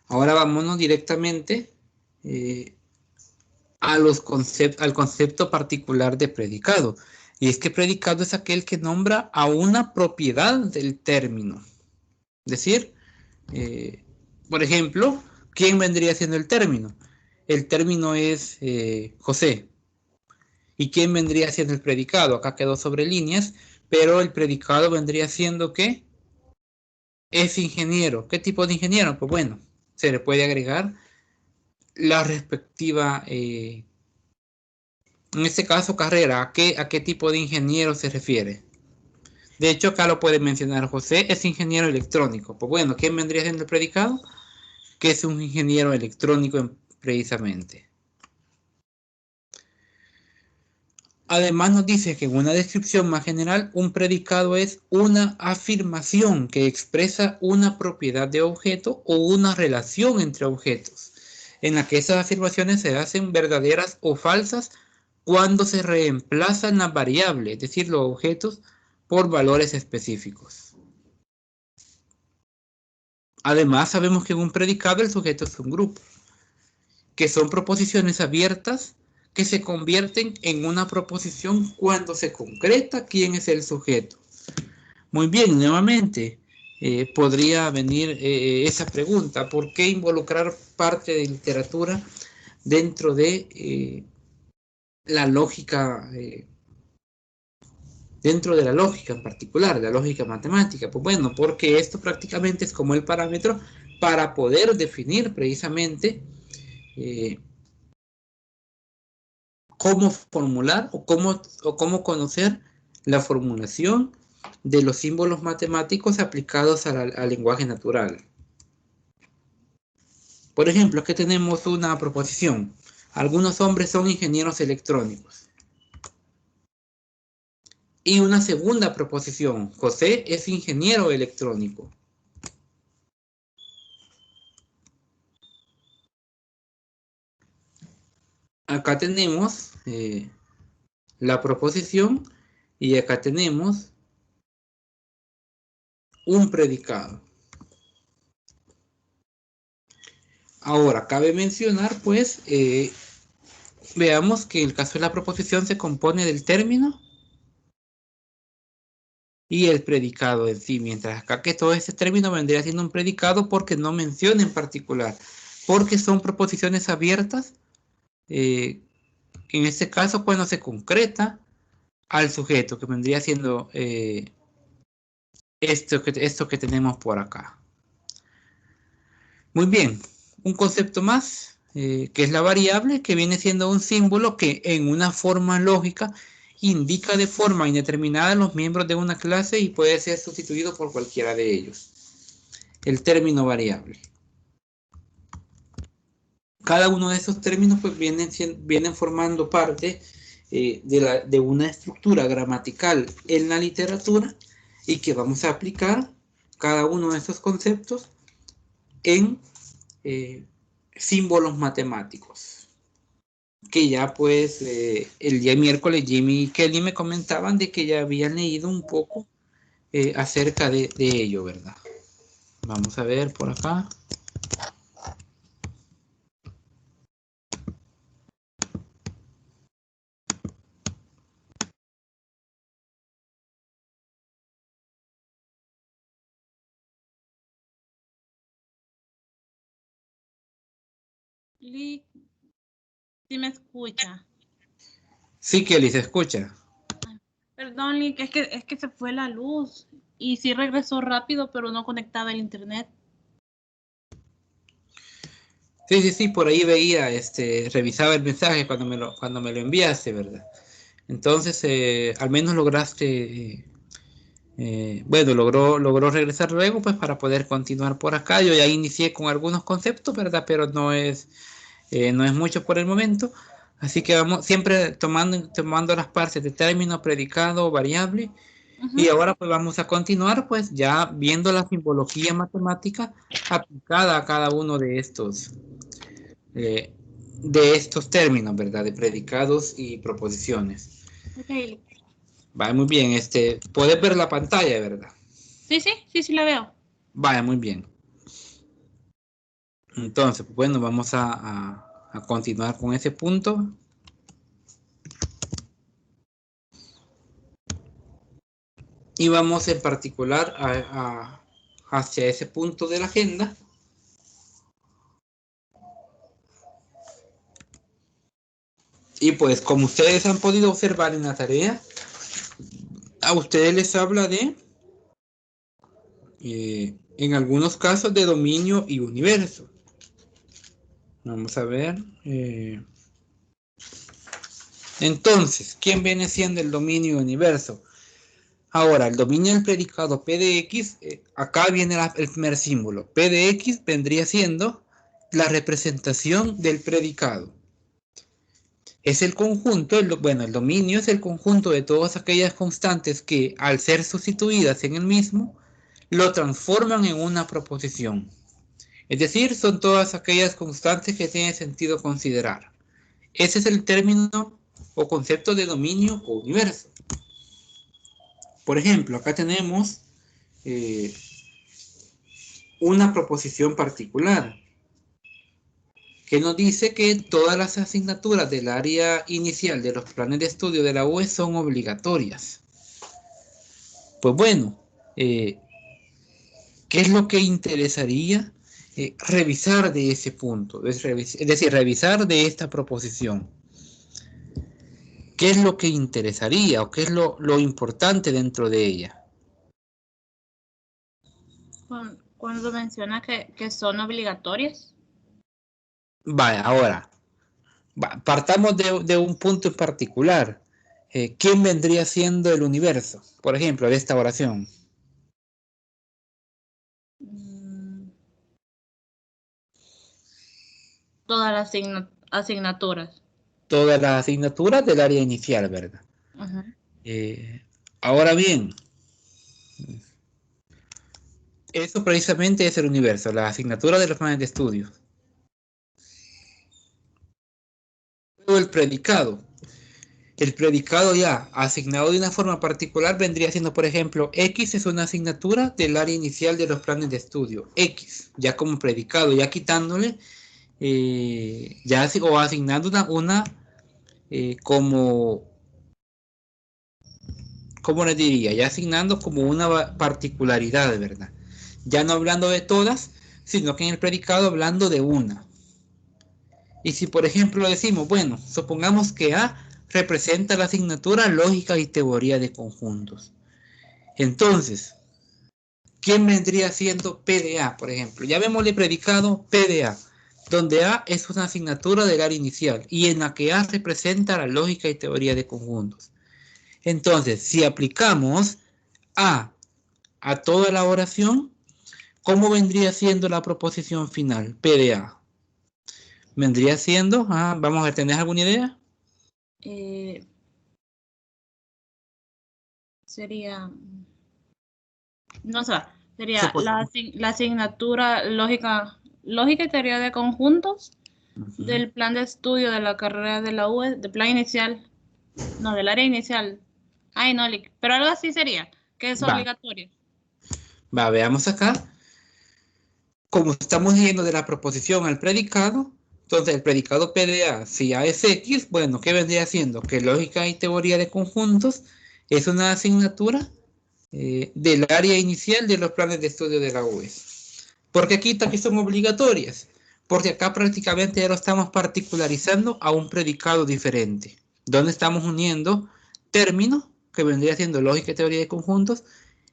Ahora vámonos directamente al concepto particular de predicado. Y es que predicado es aquel que nombra a una propiedad del término. Es decir, por ejemplo, ¿quién vendría siendo el término? El término es José. ¿Y quién vendría siendo el predicado? Acá quedó sobre líneas, pero el predicado vendría siendo ¿qué? Es ingeniero. ¿Qué tipo de ingeniero? Pues bueno, se le puede agregar la respectiva, en este caso, carrera. ¿A qué tipo de ingeniero se refiere? De hecho, acá lo puede mencionar. José es ingeniero electrónico. Pues bueno, ¿quién vendría siendo el predicado? Que es un ingeniero electrónico precisamente. Además nos dice que en una descripción más general, un predicado es una afirmación que expresa una propiedad de objeto o una relación entre objetos, en la que esas afirmaciones se hacen verdaderas o falsas cuando se reemplazan las variables, es decir, los objetos, por valores específicos. Además, sabemos que en un predicado el sujeto es un grupo, que son proposiciones abiertas que se convierten en una proposición cuando se concreta quién es el sujeto. Muy bien, nuevamente, podría venir esa pregunta: ¿por qué involucrar parte de literatura dentro de la lógica, dentro de la lógica en particular, la lógica matemática? Pues bueno, porque esto prácticamente es como el parámetro para poder definir precisamente cómo formular o cómo conocer la formulación de los símbolos matemáticos aplicados al lenguaje natural. Por ejemplo, aquí tenemos una proposición: algunos hombres son ingenieros electrónicos. Y una segunda proposición: José es ingeniero electrónico. Acá tenemos la proposición y acá tenemos un predicado. Ahora, cabe mencionar, pues, veamos que en el caso de la proposición se compone del término y el predicado en sí, mientras acá que todo este término vendría siendo un predicado porque no menciona en particular, porque son proposiciones abiertas, en este caso cuando se concreta al sujeto, que vendría siendo esto que tenemos por acá. Muy bien, un concepto más, que es la variable, que viene siendo un símbolo que en una forma lógica indica de forma indeterminada los miembros de una clase y puede ser sustituido por cualquiera de ellos. El término variable. Cada uno de esos términos pues vienen formando parte de una estructura gramatical en la literatura y que vamos a aplicar cada uno de estos conceptos en símbolos matemáticos. Que ya pues el día miércoles Jimmy y Kelly me comentaban de que ya habían leído un poco acerca de ello, ¿verdad? Vamos a ver por acá. Lee, ¿sí me escucha? Sí, Kelly, se escucha. Perdón, Lee, es que se fue la luz y sí regresó rápido, pero no conectaba el internet. Sí, por ahí veía, revisaba el mensaje cuando me lo enviaste, ¿verdad? Entonces, al menos lograste, bueno, logró regresar luego, pues para poder continuar por acá. Yo ya inicié con algunos conceptos, ¿verdad? Pero no es mucho por el momento. Así que vamos siempre tomando las partes de término, predicado, variable, Y ahora pues vamos a continuar pues ya viendo la simbología matemática aplicada a cada uno de estos términos, ¿verdad? De predicados y proposiciones. Ok. Vale, muy bien. Puedes ver la pantalla, ¿verdad? Sí, la veo. Vale, muy bien. Entonces, pues, bueno, vamos a continuar con ese punto. Y vamos en particular hacia ese punto de la agenda. Y pues como ustedes han podido observar en la tarea, a ustedes les habla de, en algunos casos, de dominio y universo. Vamos a ver. Entonces, ¿quién viene siendo el dominio y universo? Ahora, el dominio del predicado P de X, acá viene el primer símbolo. P de X vendría siendo la representación del predicado. Es el conjunto, el dominio es el conjunto de todas aquellas constantes que, al ser sustituidas en el mismo, lo transforman en una proposición. Es decir, son todas aquellas constantes que tiene sentido considerar. Ese es el término o concepto de dominio o universo. Por ejemplo, acá tenemos una proposición particular que nos dice que todas las asignaturas del área inicial de los planes de estudio de la UE son obligatorias. Pues bueno, ¿qué es lo que interesaría revisar de ese punto? Es decir, revisar de esta proposición. ¿Qué es lo que interesaría o qué es lo importante dentro de ella? Cuando menciona que son obligatorias. Vale, ahora, partamos de un punto en particular. ¿Quién vendría siendo el universo? Por ejemplo, de esta oración. Todas las asignaturas. Todas las asignaturas del área inicial, ¿verdad? Ajá. Ahora bien, eso precisamente es el universo, la asignatura de los planes de estudio. Luego el predicado. El predicado ya asignado de una forma particular vendría siendo, por ejemplo, X es una asignatura del área inicial de los planes de estudio. X, ya como predicado, ya quitándole, o asignando una como, ¿cómo les diría? Ya asignando como una particularidad, ¿verdad? Ya no hablando de todas, sino que en el predicado hablando de una. Y si por ejemplo decimos, bueno, supongamos que A representa la asignatura lógica y teoría de conjuntos. Entonces, ¿quién vendría siendo PDA, por ejemplo? Ya vemos el predicado PDA, donde A es una asignatura del área inicial y en la que A representa la lógica y teoría de conjuntos. Entonces, si aplicamos A toda la oración, ¿cómo vendría siendo la proposición final? PDA. Vendría siendo, vamos a ver, ¿tenés alguna idea? Sería, no sé, sería la asignatura lógica y teoría de conjuntos del plan de estudio de la carrera de la UE, del plan inicial, no, del área inicial. Ay, no, pero algo así sería, que es obligatorio. Veamos acá. Como estamos yendo de la proposición al predicado, entonces el predicado PDA, si A es X, bueno, ¿qué vendría siendo? Que lógica y teoría de conjuntos es una asignatura del área inicial de los planes de estudio de la UE. ¿Por qué aquí también son obligatorias? Porque acá prácticamente ya lo estamos particularizando a un predicado diferente, donde estamos uniendo términos, que vendría siendo lógica y teoría de conjuntos,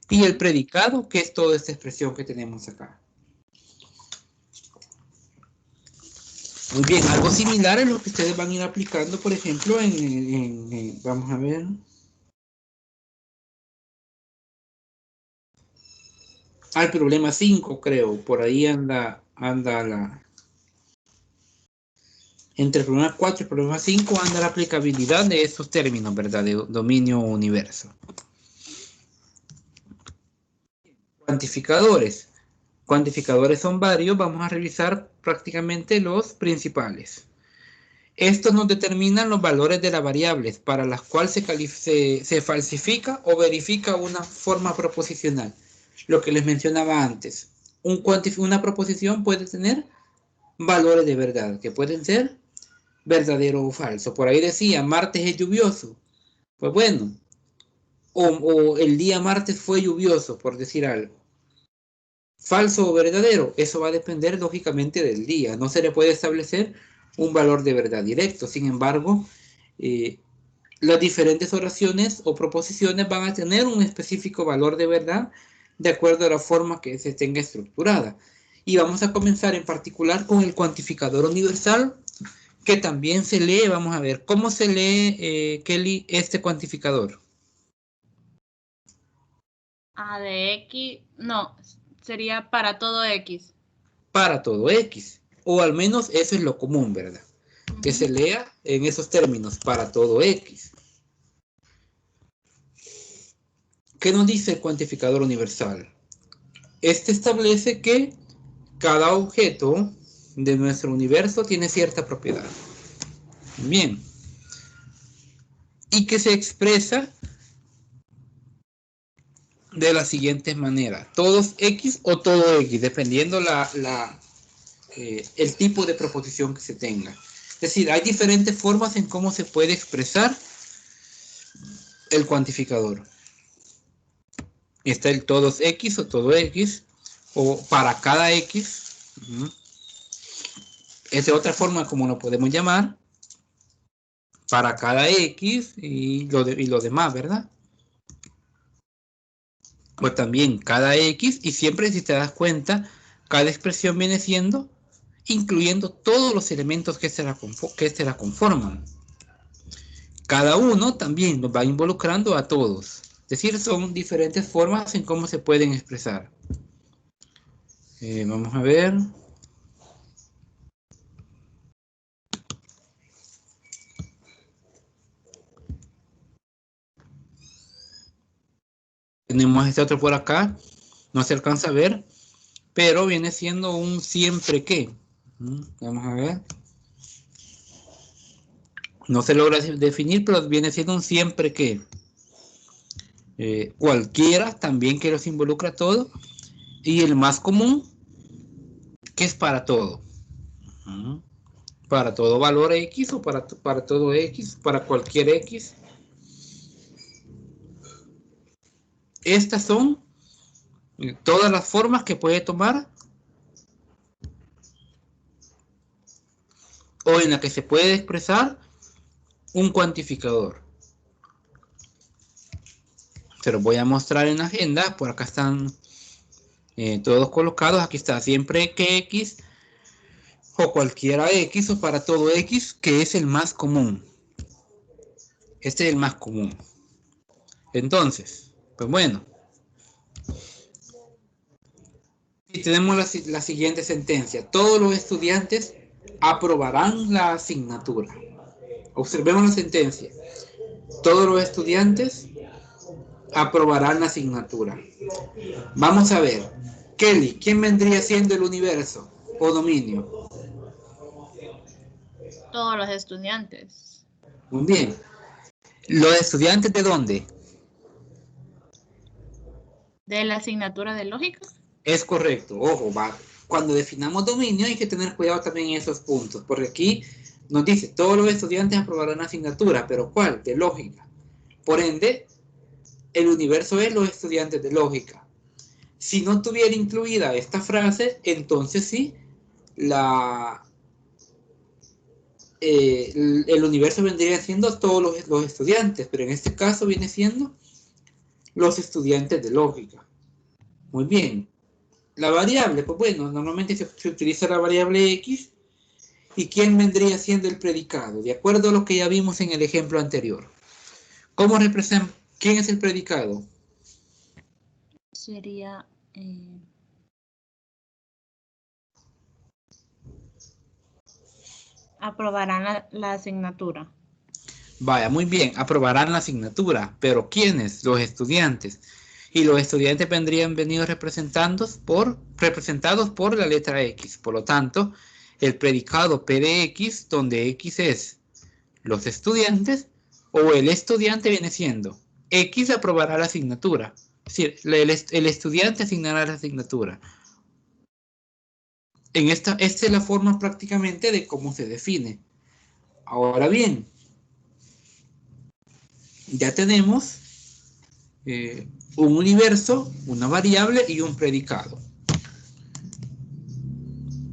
y el predicado, que es toda esta expresión que tenemos acá. Muy bien, algo similar es lo que ustedes van a ir aplicando, por ejemplo, vamos a ver. Al problema 5, creo, por ahí anda entre el problema 4 y el problema 5 anda la aplicabilidad de estos términos, ¿verdad? De dominio universo. Cuantificadores. Cuantificadores son varios, vamos a revisar prácticamente los principales. Estos nos determinan los valores de las variables para las cuales se falsifica o verifica una forma proposicional. Lo que les mencionaba antes. Una proposición puede tener valores de verdad, que pueden ser verdadero o falso. Por ahí decía, martes es lluvioso. Pues bueno, o el día martes fue lluvioso, por decir algo. Falso o verdadero, eso va a depender lógicamente del día. No se le puede establecer un valor de verdad directo. Sin embargo, las diferentes oraciones o proposiciones van a tener un específico valor de verdad de acuerdo a la forma que se tenga estructurada. Y vamos a comenzar en particular con el cuantificador universal, que también se lee. Vamos a ver cómo se lee, Kelly, este cuantificador. A de X, no, sería para todo X. Para todo X, o al menos eso es lo común, ¿verdad? Que se lea en esos términos, para todo X. ¿Qué nos dice el cuantificador universal? Este establece que cada objeto de nuestro universo tiene cierta propiedad. Bien. Y que se expresa de la siguiente manera: todos X o todo X, dependiendo el tipo de proposición que se tenga. Es decir, hay diferentes formas en cómo se puede expresar el cuantificador. Está el todos X o todo X, o para cada X. Esa es otra forma como lo podemos llamar. Para cada X y lo demás, ¿verdad? Pues también cada X, y siempre, si te das cuenta, cada expresión viene siendo incluyendo todos los elementos que se la conforman. Cada uno también nos va involucrando a todos. Es decir, son diferentes formas en cómo se pueden expresar. Vamos a ver. Tenemos este otro por acá. No se alcanza a ver, pero viene siendo un siempre que. Vamos a ver. No se logra definir, pero viene siendo un siempre que. Cualquiera también que los involucra a todo. Y el más común, que es para todo. Para todo valor X o para todo X, para cualquier X. Estas son todas las formas que puede tomar o en la que se puede expresar un cuantificador. Se los voy a mostrar en la agenda. Por acá están todos colocados. Aquí está siempre que X o cualquiera X o para todo X, que es el más común. Este es el más común. Entonces, pues bueno. Y tenemos la siguiente sentencia: todos los estudiantes aprobarán la asignatura. Observemos la sentencia: todos los estudiantes aprobarán la asignatura. Vamos a ver, Kelly, ¿quién vendría siendo el universo o dominio? Todos los estudiantes. Muy bien. ¿Los estudiantes de dónde? ¿De la asignatura de lógica? Es correcto. Ojo, cuando definamos dominio hay que tener cuidado también en esos puntos, porque aquí nos dice, todos los estudiantes aprobarán la asignatura, pero ¿cuál? De lógica. Por ende, el universo es los estudiantes de lógica. Si no tuviera incluida esta frase, entonces sí, el universo vendría siendo todos los estudiantes, pero en este caso viene siendo los estudiantes de lógica. Muy bien. La variable, pues bueno, normalmente se utiliza la variable X. ¿Y quién vendría siendo el predicado? De acuerdo a lo que ya vimos en el ejemplo anterior. ¿Cómo representa? ¿Quién es el predicado? Sería... aprobarán la asignatura. Vaya, muy bien, aprobarán la asignatura. ¿Pero quiénes? Los estudiantes. y los estudiantes vendrían venidos representados por la letra X. Por lo tanto, el predicado P de X, donde X es los estudiantes, o el estudiante viene siendo X aprobará la asignatura. Es decir, el estudiante asignará la asignatura. Esta es la forma prácticamente de cómo se define. Ahora bien, ya tenemos un universo, una variable y un predicado.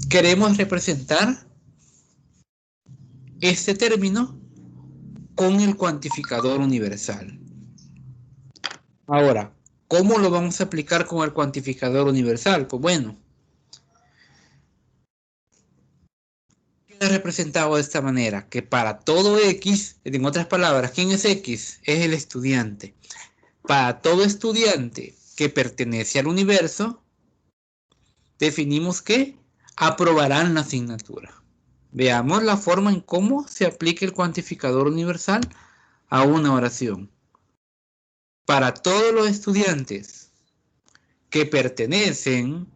Queremos representar este término con el cuantificador universal. Ahora, ¿cómo lo vamos a aplicar con el cuantificador universal? Pues bueno, queda representado de esta manera, que para todo X, en otras palabras, ¿quién es X? Es el estudiante. Para todo estudiante que pertenece al universo, definimos que aprobarán la asignatura. Veamos la forma en cómo se aplica el cuantificador universal a una oración. Para todos los estudiantes que pertenecen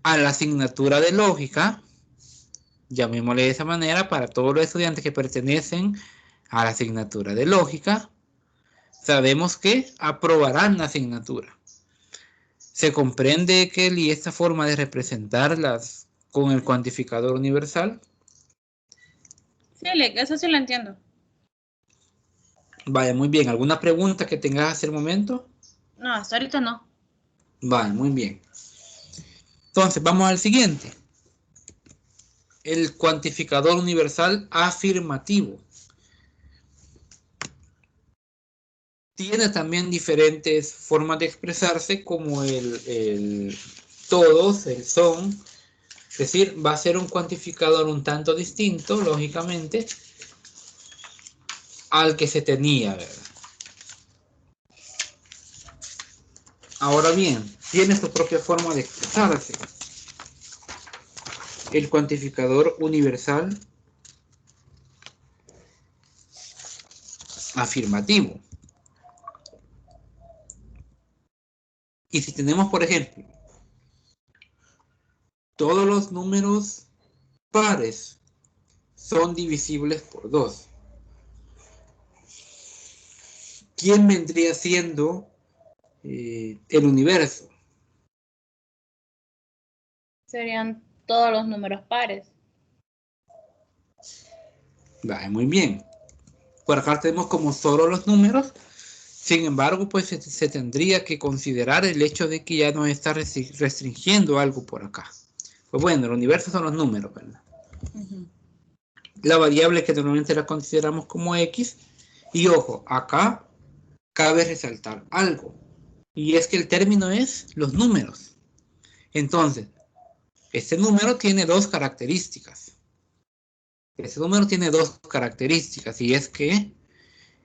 a la asignatura de lógica, llamémosle de esa manera, para todos los estudiantes que pertenecen a la asignatura de lógica, sabemos que aprobarán la asignatura. ¿Se comprende, Kelly, esta forma de representarlas con el cuantificador universal? Sí, eso sí lo entiendo. Vaya, muy bien. ¿Alguna pregunta que tengas hasta el momento? No, hasta ahorita no. Vale, muy bien. Entonces, vamos al siguiente. El cuantificador universal afirmativo. Tiene también diferentes formas de expresarse, como el todos, el son. Es decir, va a ser un cuantificador un tanto distinto, lógicamente, al que se tenía, ¿verdad? Ahora bien, tiene su propia forma de expresarse. El cuantificador universal afirmativo. Y si tenemos, por ejemplo, todos los números pares son divisibles por 2. ¿Quién vendría siendo el universo? Serían todos los números pares. Vale, muy bien. Por acá tenemos como solo los números. Sin embargo, pues se tendría que considerar el hecho de que ya nos está restringiendo algo por acá. Pues bueno, el universo son los números, ¿verdad? La variable que normalmente la consideramos como X. Y ojo, acá cabe resaltar algo. Y es que el término es los números. Entonces, este número tiene dos características. Este número tiene dos características. Y es que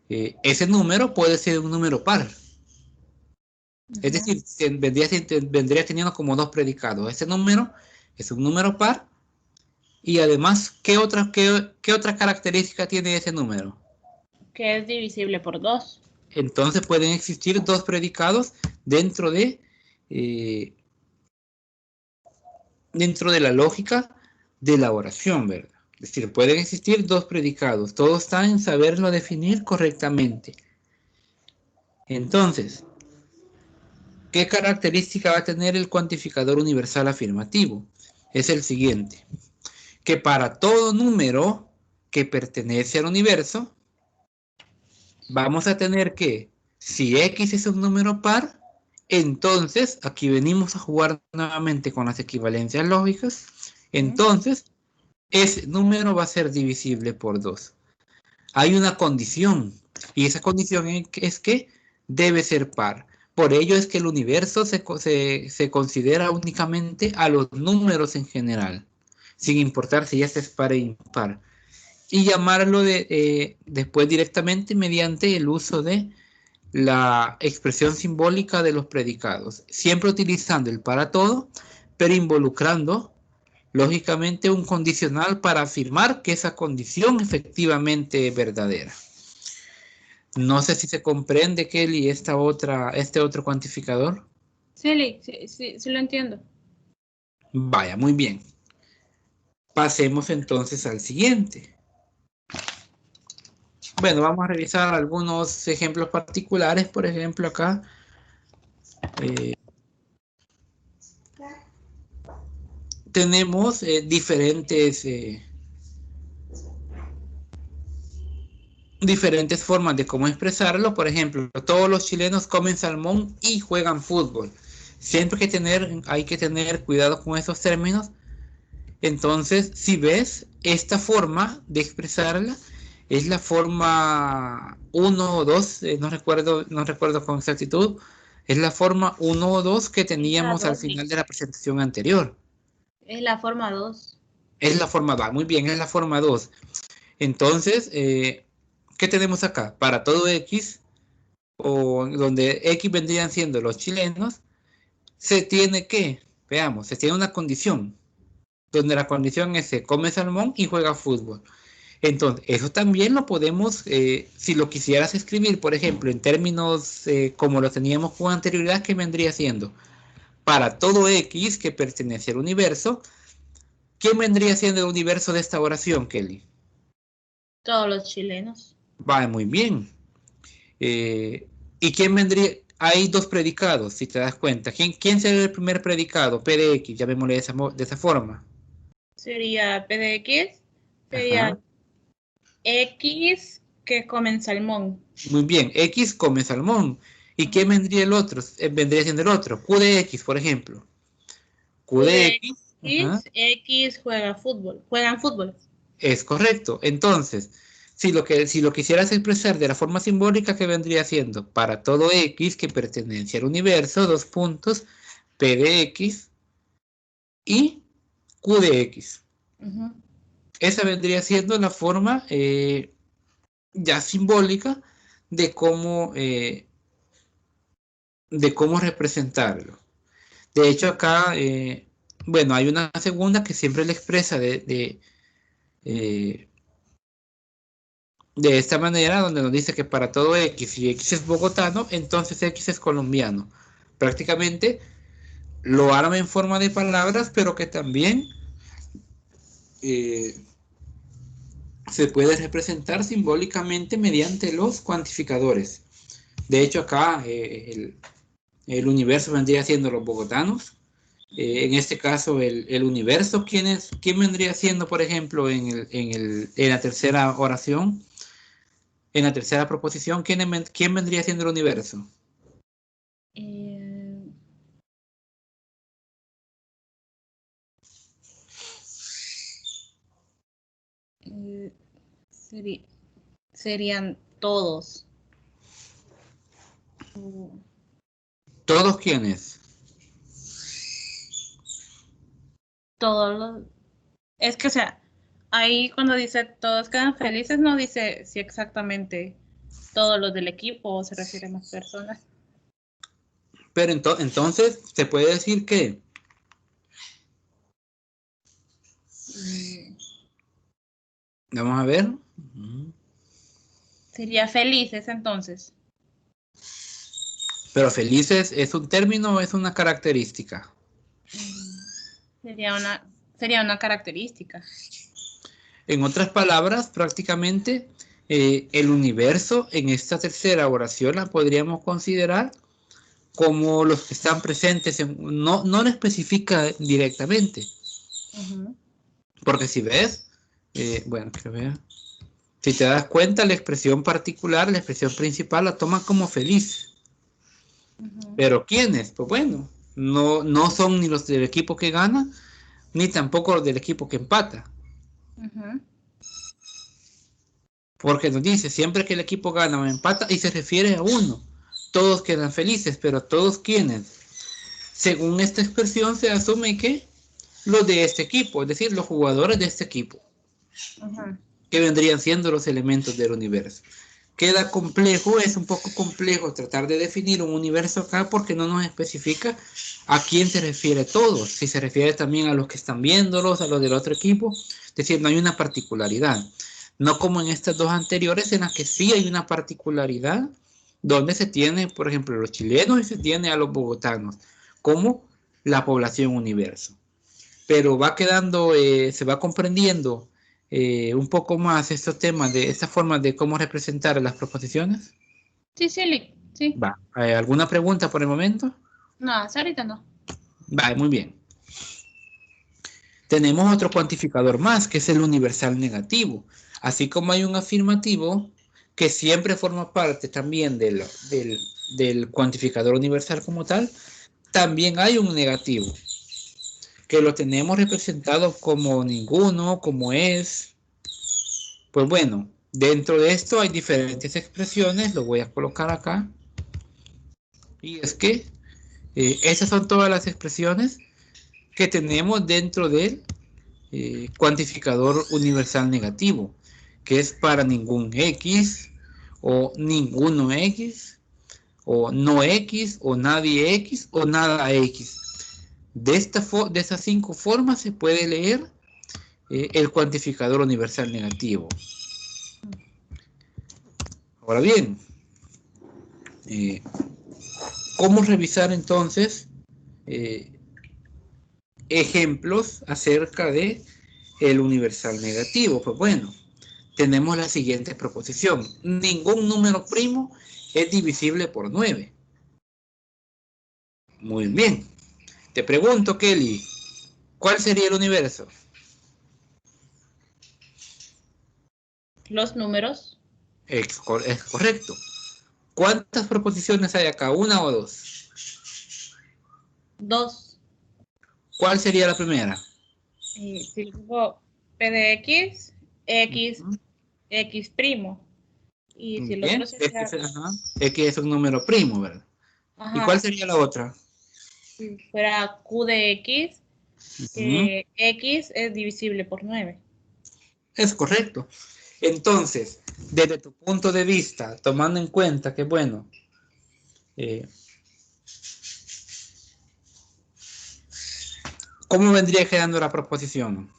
ese número puede ser un número par. Es decir, vendría teniendo como dos predicados. Este número es un número par. Y además, ¿qué otra característica tiene ese número? Que es divisible por 2. Entonces pueden existir dos predicados dentro de la lógica de la oración, ¿verdad? Es decir, pueden existir dos predicados. Todo está en saberlo definir correctamente. Entonces, ¿qué característica va a tener el cuantificador universal afirmativo? Es el siguiente. Que para todo número que pertenece al universo, vamos a tener que, si X es un número par, entonces, aquí venimos a jugar nuevamente con las equivalencias lógicas, entonces, ese número va a ser divisible por 2. Hay una condición, y esa condición es que debe ser par. Por ello es que el universo se considera únicamente a los números en general, sin importar si este es par e impar. Y llamarlo después directamente mediante el uso de la expresión simbólica de los predicados, siempre utilizando el para todo, pero involucrando lógicamente un condicional para afirmar que esa condición efectivamente es verdadera. No sé si se comprende, Kelly, este otro cuantificador. Sí, sí lo entiendo. Vaya, muy bien. Pasemos entonces al siguiente. Bueno, vamos a revisar algunos ejemplos particulares. Por ejemplo, acá tenemos diferentes formas de cómo expresarlo. Por ejemplo, todos los chilenos comen salmón y juegan fútbol. Siempre hay que tener cuidado con esos términos. Entonces, si ves, esta forma de expresarla es la forma 1 o 2, no recuerdo con exactitud, es la forma 1 o 2 que Es la teníamos al 2, final de la presentación anterior. es la forma 2. Es la forma 2, muy bien, es la forma 2. Entonces, ¿qué tenemos acá? Para todo X, o donde X vendrían siendo los chilenos, se tiene que, veamos, se tiene una condición, donde la condición es se come salmón y juega fútbol. Entonces, eso también lo podemos, si lo quisieras escribir, por ejemplo, en términos como lo teníamos con anterioridad, que vendría siendo para todo X que pertenece al universo. ¿Quién vendría siendo el universo de esta oración, Kelly? Todos los chilenos. Va muy bien. ¿Y quién vendría? Hay dos predicados, si te das cuenta. ¿Quién sería el primer predicado? P de X, llamémosle de esa forma. Sería P de X, Ajá. sería X que comen salmón. Muy bien, X come salmón. ¿Y quién vendría el otro? Vendría siendo el otro. Q de X, por ejemplo. Q Q de de X. Ajá, X, X juega fútbol. Juegan fútbol. es correcto. Entonces, si lo quisieras expresar de la forma simbólica, que vendría siendo para todo X que pertenece al universo, dos puntos, P de X y Q de X. Ujú. Esa vendría siendo la forma ya simbólica de cómo representarlo. De hecho, acá, bueno, hay una segunda que siempre le expresa eh, de esta manera, donde nos dice que para todo X, si X es bogotano, entonces X es colombiano. Prácticamente lo arma en forma de palabras, pero que también eh, se puede representar simbólicamente mediante los cuantificadores. De hecho, acá el universo vendría siendo los bogotanos. En este caso, el universo, ¿quién vendría siendo, por ejemplo, en la tercera oración? En la tercera proposición, ¿quién vendría siendo el universo? Eh, eh, seri- serían todos. Uh, ¿Todos quiénes? Todos los. Es que, o sea, ahí cuando dice todos quedan felices, no dice si exactamente todos los del equipo o se refiere a más personas. Pero entonces se puede decir que Mm, vamos a ver. Sería felices entonces. Pero felices, ¿es un término o es una característica? Mm, sería una característica. En otras palabras, prácticamente el universo en esta tercera oración la podríamos considerar como los que están presentes, no lo especifica directamente, Ujú, porque si ves, bueno, que vea, si te das cuenta, la expresión particular, la expresión principal la toman como feliz. ujú, Pero ¿quiénes? Pues bueno, no son ni los del equipo que gana, ni tampoco los del equipo que empata. ujú. Porque nos dice, siempre que el equipo gana o empata, y se refiere a uno. Todos quedan felices, pero todos quienes. Según esta expresión se asume que los de este equipo, es decir, los jugadores de este equipo, Ujú. que vendrían siendo los elementos del universo. Queda complejo, es un poco complejo tratar de definir un universo acá porque no nos especifica a quién se refiere todos, si se refiere también a los que están viéndolos, a los del otro equipo, es decir, no hay una particularidad. No como en estas dos anteriores en las que sí hay una particularidad donde se tiene, por ejemplo, los chilenos y se tiene a los bogotanos como la población universo. Pero va quedando, se va comprendiendo un poco más estos temas de esta forma de cómo representar las proposiciones. Sí, sí, sí. Va. ¿Alguna pregunta por el momento? No, hasta ahorita no. Va, muy bien. Tenemos otro cuantificador más, que es el universal negativo. Así como hay un afirmativo que siempre forma parte también del cuantificador universal como tal, también hay un negativo, que lo tenemos representado como ninguno, como es. Pues bueno, dentro de esto hay diferentes expresiones, lo voy a colocar acá. Y es que esas son todas las expresiones que tenemos dentro del cuantificador universal negativo, que es para ningún X, o ninguno X, o no X, o nadie X, o nada X. De esas 5 formas se puede leer el cuantificador universal negativo. Ahora bien, ¿cómo revisar entonces ejemplos acerca de el universal negativo? Pues bueno, tenemos la siguiente proposición. Ningún número primo es divisible por 9. Muy bien. Te pregunto, Kelly, ¿cuál sería el universo? Los números. Es correcto. ¿Cuántas proposiciones hay acá? ¿Una o dos? 2. ¿Cuál sería la primera? Si dibujo P de X, X, X primo. Y si el Bien. otro sería, X es un número primo, ¿verdad? ¿Y cuál ajá, sería la otra? si fuera Q de X, X es divisible por 9. Es correcto. Entonces, desde tu punto de vista, tomando en cuenta que, bueno, ¿cómo vendría quedando la proposición?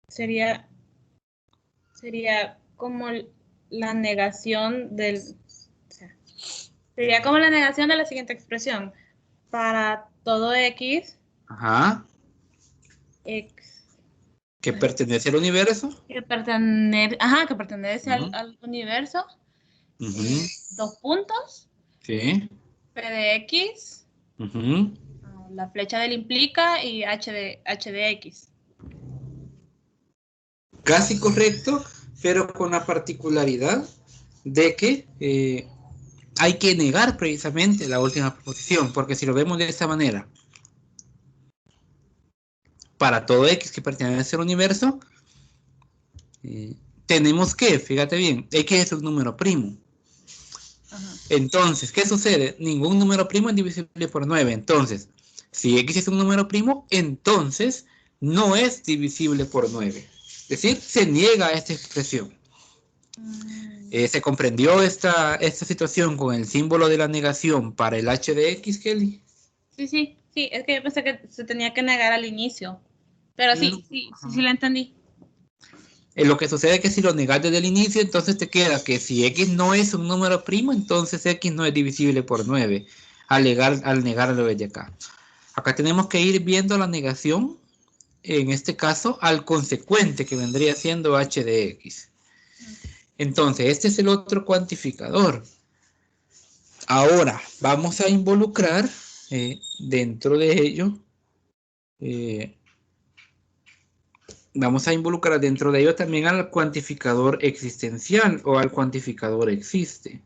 Sería como la negación del, o sea, sería como la negación de la siguiente expresión. Para todo X, Ajá. X Que pertenece al universo. que pertenece al universo, dos puntos, Sí. P de X, la flecha del implica y H de X. Casi correcto, pero con la particularidad de que hay que negar precisamente la última proposición, porque si lo vemos de esta manera, para todo X que pertenece al universo, tenemos que, fíjate bien, X es un número primo. Entonces, ¿qué sucede? Ningún número primo es divisible por 9. Entonces, si X es un número primo, entonces no es divisible por 9. Es decir, se niega esta expresión. ¿Se comprendió esta situación con el símbolo de la negación para el H de X, Kelly? Sí, es que yo pensé que se tenía que negar al inicio. Pero sí la entendí. Lo que sucede es que si lo negas desde el inicio, entonces te queda que si X no es un número primo, entonces X no es divisible por 9, al negarlo desde acá. Acá tenemos que ir viendo la negación, en este caso, al consecuente, que vendría siendo H de X. Entonces, este es el otro cuantificador. Ahora, vamos a involucrar dentro de ello, también al cuantificador existencial o al cuantificador existe.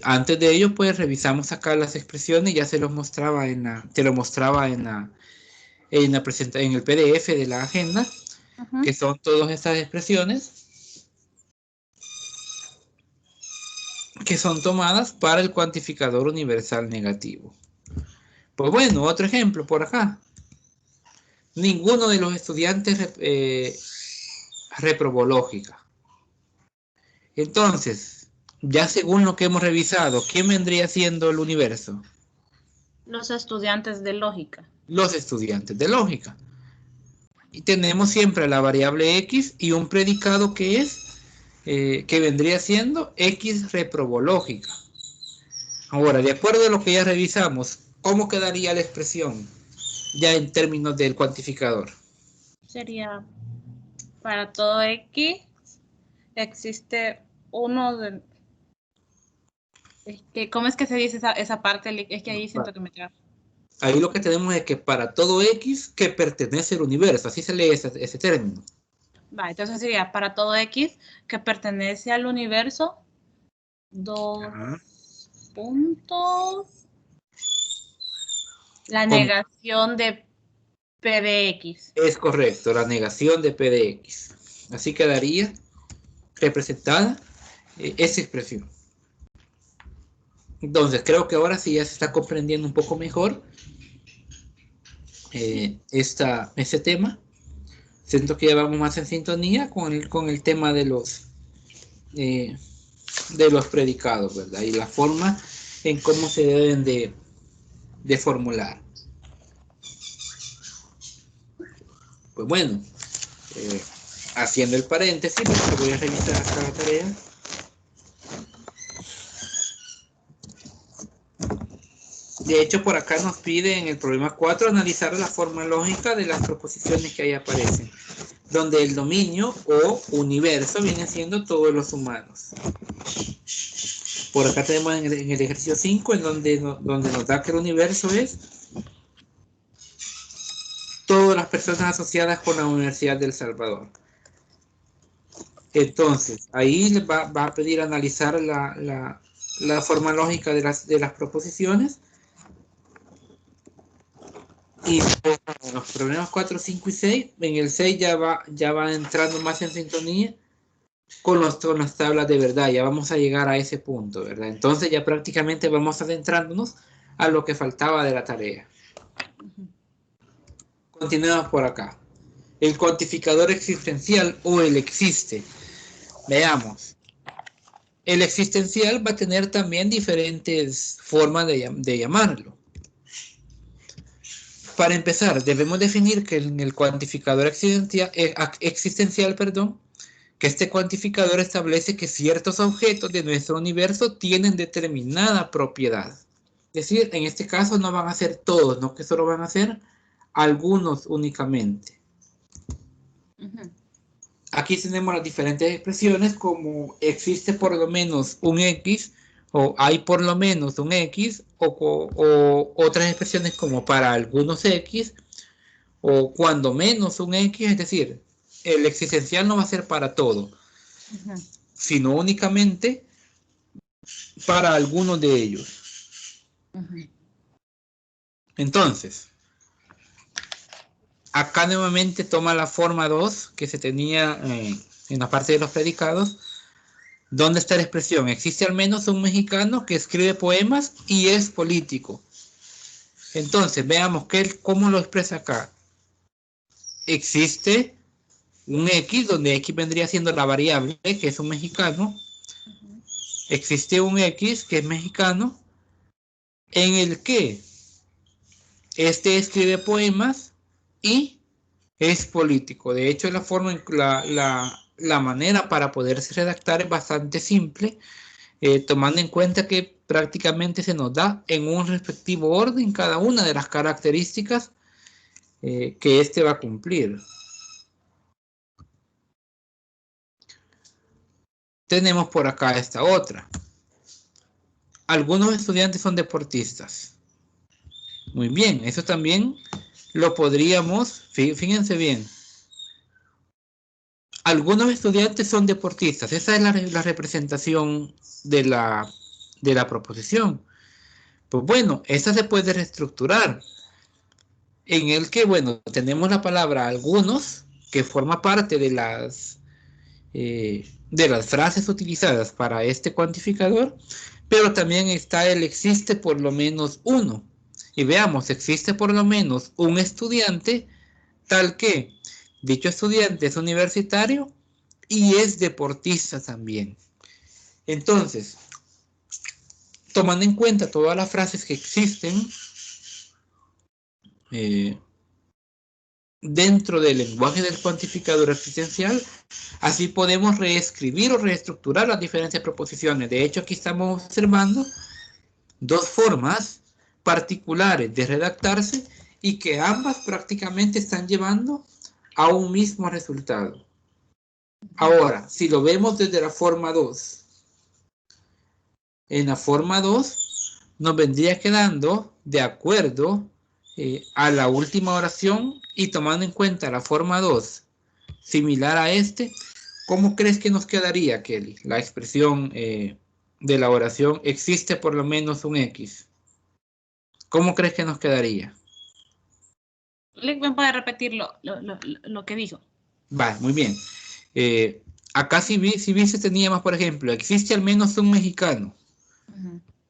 Antes de ello, pues revisamos acá las expresiones, ya se los mostraba te lo mostraba en el PDF de la agenda, que son todas estas expresiones que son tomadas para el cuantificador universal negativo. Pues bueno, otro ejemplo por acá. Ninguno de los estudiantes reprobó lógica. Entonces, ya según lo que hemos revisado, ¿quién vendría siendo el universo? Los estudiantes de lógica. los estudiantes de lógica. Y tenemos siempre la variable X y un predicado que es, que vendría siendo X reprobó lógica. Ahora, de acuerdo a lo que ya revisamos, ¿cómo quedaría la expresión ya en términos del cuantificador? Sería para todo X existe uno de... ¿Cómo es que se dice esa parte? Es que ahí siento que me trabo. Ahí lo que tenemos es que para todo X que pertenece al universo, así se lee ese término. Va, entonces sería para todo X que pertenece al universo, dos puntos, la negación de P de X. Es correcto, la negación de P de X. Así quedaría representada esa expresión. Entonces, creo que ahora sí ya se está comprendiendo un poco mejor ese tema. Siento que ya vamos más en sintonía con el tema de los predicados, ¿verdad? Y la forma en cómo se deben de formular. Pues bueno, haciendo el paréntesis, voy a revisar acá la tarea. De hecho, por acá nos pide en el problema 4 analizar la forma lógica de las proposiciones que ahí aparecen, donde el dominio o universo viene siendo todos los humanos. Por acá tenemos en el ejercicio 5, en donde nos da que el universo es todas las personas asociadas con la Universidad del Salvador. Entonces, ahí va a pedir analizar la forma lógica de las proposiciones. Y en los problemas 4, 5 y 6, en el 6 ya va entrando más en sintonía con las tablas de verdad, ya vamos a llegar a ese punto, ¿verdad? Entonces ya prácticamente vamos adentrándonos a lo que faltaba de la tarea. Continuamos por acá. El cuantificador existencial o el existe. Veamos. El existencial va a tener también diferentes formas de llamarlo. Para empezar, debemos definir que en el cuantificador existencial, que este cuantificador establece que ciertos objetos de nuestro universo tienen determinada propiedad. Es decir, en este caso no van a ser todos, no que solo van a ser algunos únicamente. Aquí tenemos las diferentes expresiones como existe por lo menos un X, o hay por lo menos un X, o otras expresiones como para algunos X, o cuando menos un X, es decir, el existencial no va a ser para todo, sino únicamente para algunos de ellos. Entonces, acá nuevamente toma la forma 2 que se tenía en la parte de los predicados. ¿Dónde está la expresión? Existe al menos un mexicano que escribe poemas y es político. Entonces, veamos cómo lo expresa acá. Existe un X, donde X vendría siendo la variable, que es un mexicano. Existe un X, que es mexicano, en el que este escribe poemas y es político. De hecho, la manera para poderse redactar es bastante simple, tomando en cuenta que prácticamente se nos da en un respectivo orden cada una de las características que este va a cumplir. Tenemos por acá esta otra. Algunos estudiantes son deportistas. Muy bien, eso también lo podríamos, fíjense bien. Algunos estudiantes son deportistas. Esa es la representación de la proposición. Pues bueno, esa se puede reestructurar. En el que, bueno, tenemos la palabra algunos, que forma parte de las frases utilizadas para este cuantificador, pero también está el existe por lo menos uno. Y veamos, existe por lo menos un estudiante tal que dicho estudiante es universitario y es deportista también. Entonces, tomando en cuenta todas las frases que existen, dentro del lenguaje del cuantificador existencial. Así podemos reescribir o reestructurar las diferentes proposiciones. De hecho, aquí estamos observando dos formas particulares de redactarse y que ambas prácticamente están llevando a un mismo resultado. Ahora, si lo vemos desde la forma 2, en la forma 2 nos vendría quedando de acuerdo a la última oración y tomando en cuenta la forma 2 similar a este, ¿cómo crees que nos quedaría, Kelly? La expresión de la oración existe por lo menos un X. ¿Cómo crees que nos quedaría? ¿Me puede repetir lo que dijo? Vale, muy bien. Acá si viste teníamos, por ejemplo, existe al menos un mexicano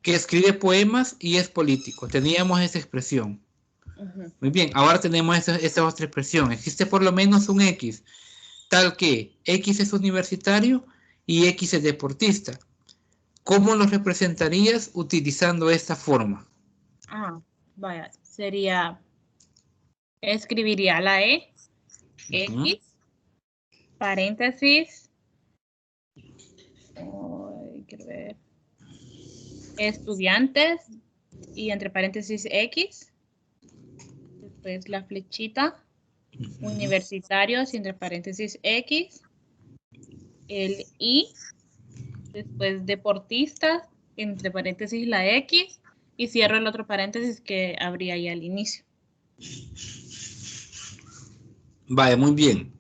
que escribe poemas y es político. Teníamos esa expresión. Muy bien, ahora tenemos esta otra expresión. Existe por lo menos un X, tal que X es universitario y X es deportista. ¿Cómo lo representarías utilizando esta forma? Vaya, sería, escribiría la E, X, paréntesis, quiero ver, estudiantes, y entre paréntesis X, después la flechita, universitarios, y entre paréntesis X, el I, después deportistas, entre paréntesis la X, y cierro el otro paréntesis que habría ahí al inicio. Vale, muy bien.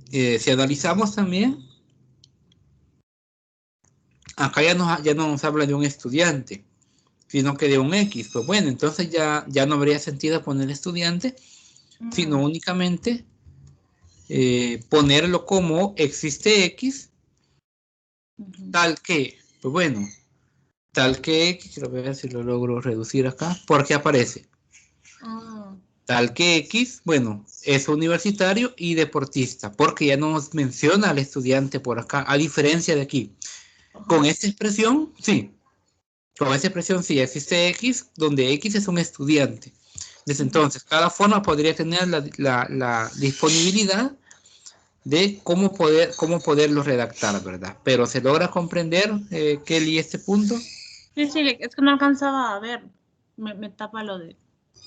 Si analizamos también, acá ya no nos habla de un estudiante, sino que de un X. Pues bueno, entonces ya no habría sentido poner estudiante, sino únicamente ponerlo como existe X, tal que, pues bueno, tal que X, quiero ver si lo logro reducir acá, porque aparece. Tal que X, bueno, es universitario y deportista, porque ya no nos menciona al estudiante por acá, a diferencia de aquí. Con esta expresión, sí. Con esta expresión, sí, existe X, donde X es un estudiante. Desde entonces, cada forma podría tener la disponibilidad de cómo poderlo redactar, ¿verdad? Pero ¿se logra comprender, Kelly, este punto? Sí, es que no alcanzaba a ver. Me tapa lo de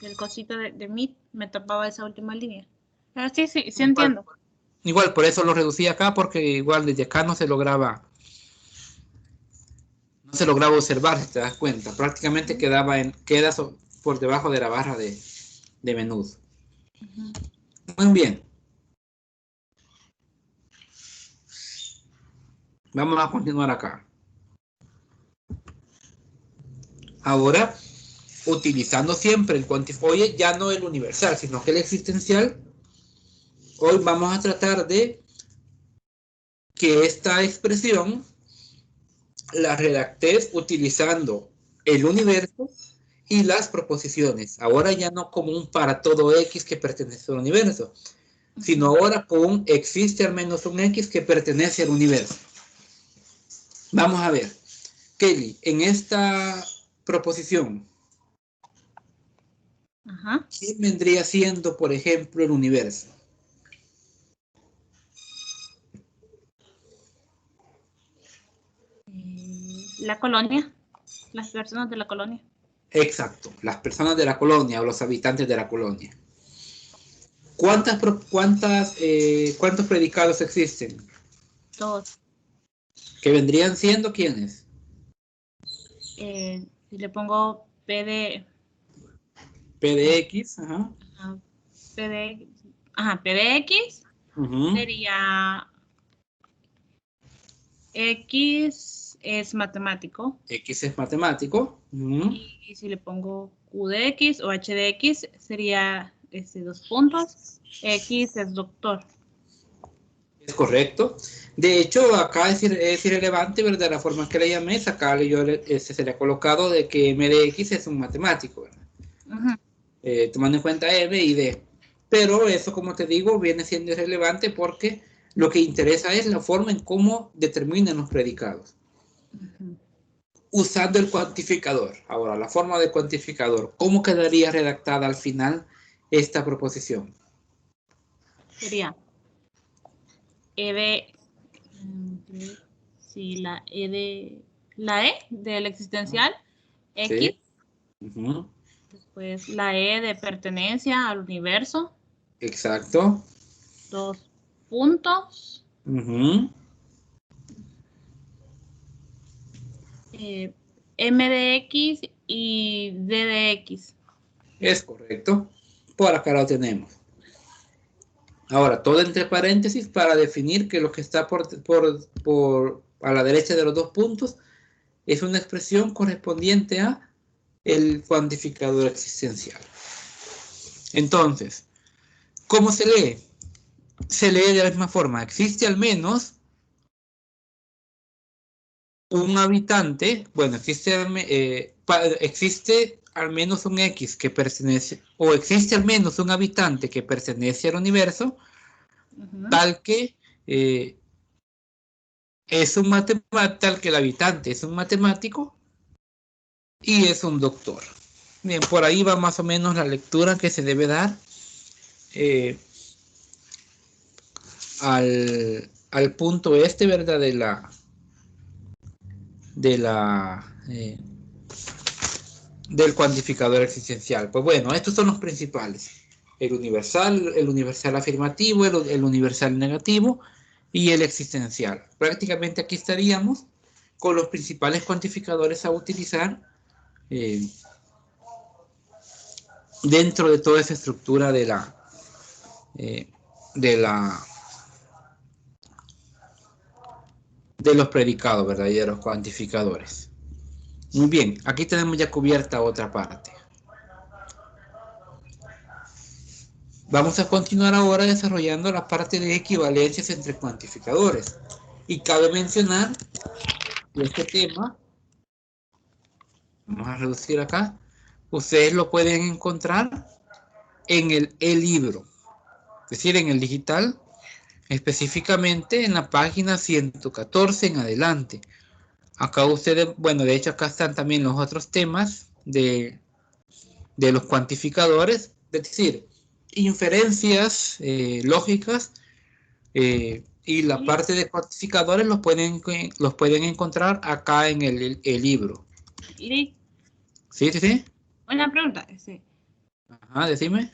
el cosito de Meet, me tapaba esa última línea. Pero sí entiendo. Igual, por eso lo reducí acá, porque igual desde acá no se lograba observar, si te das cuenta. Prácticamente queda por debajo de la barra de menú. Muy bien. Vamos a continuar acá. Ahora, utilizando siempre el quantifier, ya no el universal, sino que el existencial, hoy vamos a tratar de que esta expresión la redactes utilizando el universo y las proposiciones. Ahora ya no como un para todo X que pertenece al universo, sino ahora con un existe al menos un X que pertenece al universo. Vamos a ver. Kelly, en esta proposición, ¿quién vendría siendo, por ejemplo, el universo? La colonia, las personas de la colonia. Exacto, las personas de la colonia o los habitantes de la colonia. ¿Cuántos predicados existen? Todos. ¿Que vendrían siendo quiénes? Si le pongo PDX, PDX sería X es matemático. X es matemático. Y si le pongo Q de X o H de X sería 2 puntos. X es doctor. Es correcto. De hecho, acá es irrelevante, ¿verdad? La forma que le llamé, acá yo se le ha colocado de que M de X es un matemático, ¿verdad? Tomando en cuenta M y D. Pero eso, como te digo, viene siendo irrelevante porque lo que interesa es la forma en cómo determinan los predicados. usando el cuantificador. Ahora, la forma de cuantificador. ¿Cómo quedaría redactada al final esta proposición? Sería E de... Sí, la E del existencial, X. Sí. Uh-huh. Después la E de pertenencia al universo. Exacto. 2 puntos. Uh-huh. M de X y D de X. Es correcto. Por acá lo tenemos. Ahora, todo entre paréntesis para definir que lo que está a la derecha de los 2 puntos es una expresión correspondiente a el cuantificador existencial. Entonces, ¿cómo se lee? Se lee de la misma forma. Existe al menos un habitante, bueno, existe al menos un X que pertenece, o existe al menos un habitante que pertenece al universo, tal que es un matemático, tal que el habitante es un matemático y es un doctor. Bien, por ahí va más o menos la lectura que se debe dar al punto este, ¿verdad? Del cuantificador existencial. Pues bueno, estos son los principales. El universal afirmativo, el universal negativo y el existencial. Prácticamente aquí estaríamos con los principales cuantificadores a utilizar dentro de toda esa estructura de los predicados, ¿verdad? Y de los cuantificadores. Muy bien, aquí tenemos ya cubierta otra parte. Vamos a continuar ahora desarrollando la parte de equivalencias entre cuantificadores. Y cabe mencionar que este tema, vamos a reducir acá, ustedes lo pueden encontrar en el e-libro, es decir, en el digital, específicamente en la página 114 en adelante. Acá ustedes, bueno, de hecho acá están también los otros temas de los cuantificadores, es decir, inferencias lógicas y la parte de cuantificadores los pueden encontrar acá en el libro. ¿Sí? ¿Sí? Una pregunta. Ajá, decime.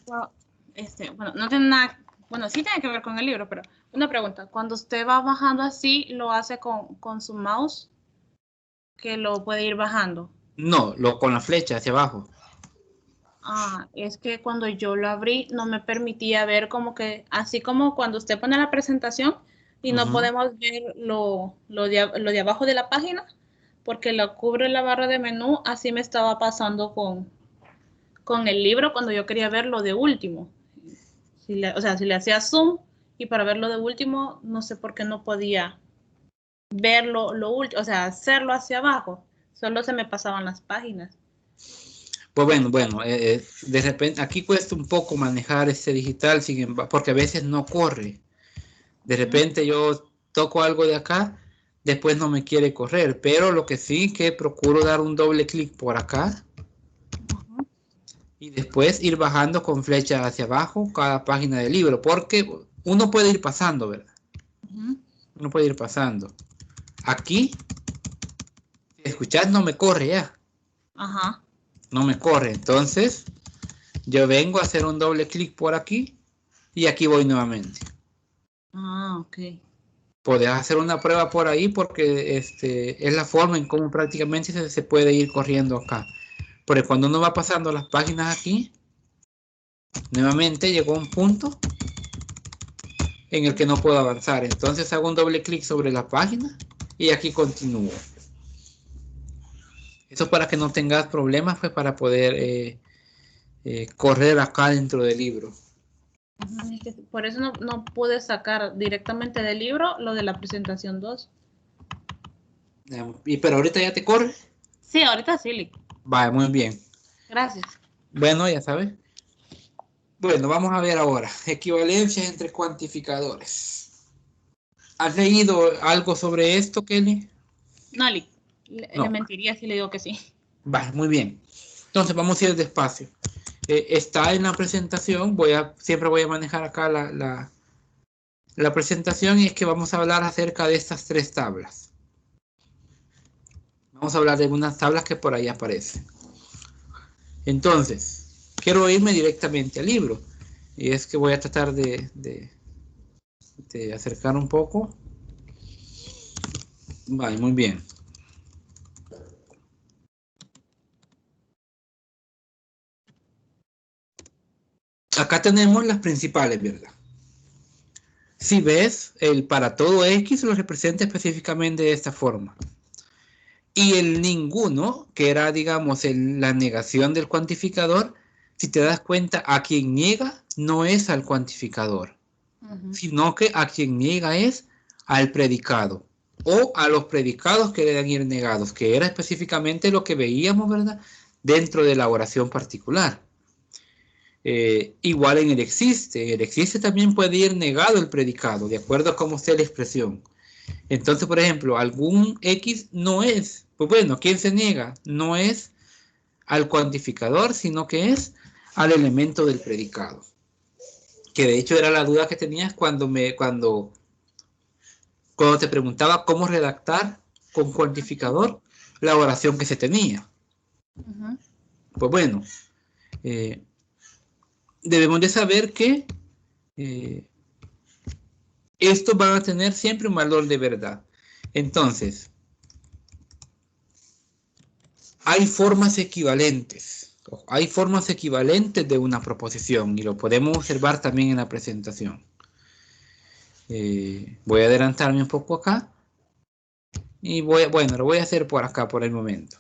Bueno, no tiene nada, bueno, sí tiene que ver con el libro, pero una pregunta. Cuando usted va bajando así, ¿lo hace con su mouse? Que lo puede ir bajando. No, con la flecha hacia abajo. Es que cuando yo lo abrí no me permitía ver como que, así como cuando usted pone la presentación y no podemos ver lo de abajo de la página, porque lo cubre la barra de menú, así me estaba pasando con el libro cuando yo quería ver lo de último. Si le hacía zoom y para ver lo de último, no sé por qué no podía ver lo último, o sea, hacerlo hacia abajo, solo se me pasaban las páginas. Pues bueno, de repente aquí cuesta un poco manejar este digital, porque a veces no corre. De repente yo toco algo de acá, después no me quiere correr, pero lo que sí que procuro dar un doble clic por acá y después ir bajando con flecha hacia abajo cada página del libro, porque uno puede ir pasando, ¿verdad? Uno puede ir pasando. Aquí, si escuchás, no me corre ya. Ajá. No me corre, entonces yo vengo a hacer un doble clic por aquí y aquí voy nuevamente. Ok. Podés hacer una prueba por ahí porque es la forma en cómo prácticamente se puede ir corriendo acá. Porque cuando uno va pasando las páginas aquí, nuevamente llegó un punto en el que no puedo avanzar. Entonces hago un doble clic sobre la página y aquí continúo. Eso para que no tengas problemas, pues para poder correr acá dentro del libro. Por eso no pude sacar directamente del libro lo de la presentación 2. Pero ahorita ya te corre. Sí, ahorita sí, Lick. Vale, muy bien. Gracias. Bueno, ya sabes. Bueno, vamos a ver ahora. Equivalencias entre cuantificadores. ¿Has leído algo sobre esto, Kelly? No, Lick. le mentiría si le digo que sí. Vale, muy bien. Entonces vamos a ir despacio. Está en la presentación, siempre voy a manejar acá la presentación, y es que vamos a hablar acerca de estas 3 tablas. Vamos a hablar de unas tablas que por ahí aparecen. Entonces, quiero irme directamente al libro, y es que voy a tratar de acercar un poco. Vale, muy bien. Acá tenemos las principales, ¿verdad? Si ves, el para todo X lo representa específicamente de esta forma. Y el ninguno, que era, digamos, la negación del cuantificador, si te das cuenta, a quien niega no es al cuantificador, sino que a quien niega es al predicado, o a los predicados que deben ir negados, que era específicamente lo que veíamos, ¿verdad?, dentro de la oración particular. Igual en el existe también puede ir negado el predicado, de acuerdo a cómo sea la expresión. Entonces, por ejemplo, algún X no es, pues bueno, ¿quién se niega? No es al cuantificador, sino que es al elemento del predicado. Que de hecho era la duda que tenías cuando te preguntaba cómo redactar con cuantificador la oración que se tenía. Pues bueno, debemos de saber que estos van a tener siempre un valor de verdad. Entonces, hay formas equivalentes. Hay formas equivalentes de una proposición, y lo podemos observar también en la presentación. Voy a adelantarme un poco acá. Y bueno, lo voy a hacer por acá por el momento.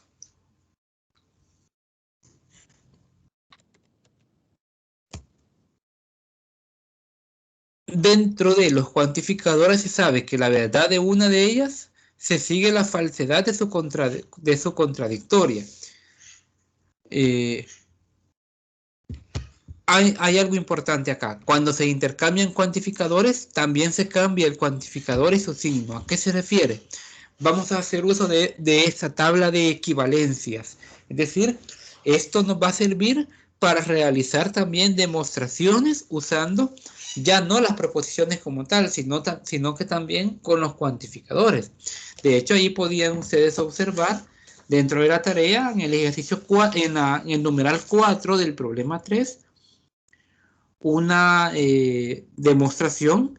Dentro de los cuantificadores se sabe que la verdad de una de ellas se sigue la falsedad de su contradictoria. Hay algo importante acá. Cuando se intercambian cuantificadores, también se cambia el cuantificador y su signo. ¿A qué se refiere? Vamos a hacer uso de esta tabla de equivalencias. Es decir, esto nos va a servir para realizar también demostraciones usando ya no las proposiciones como tal, sino que también con los cuantificadores. De hecho, ahí podían ustedes observar dentro de la tarea, en el ejercicio 4, en el numeral 4 del problema 3, una demostración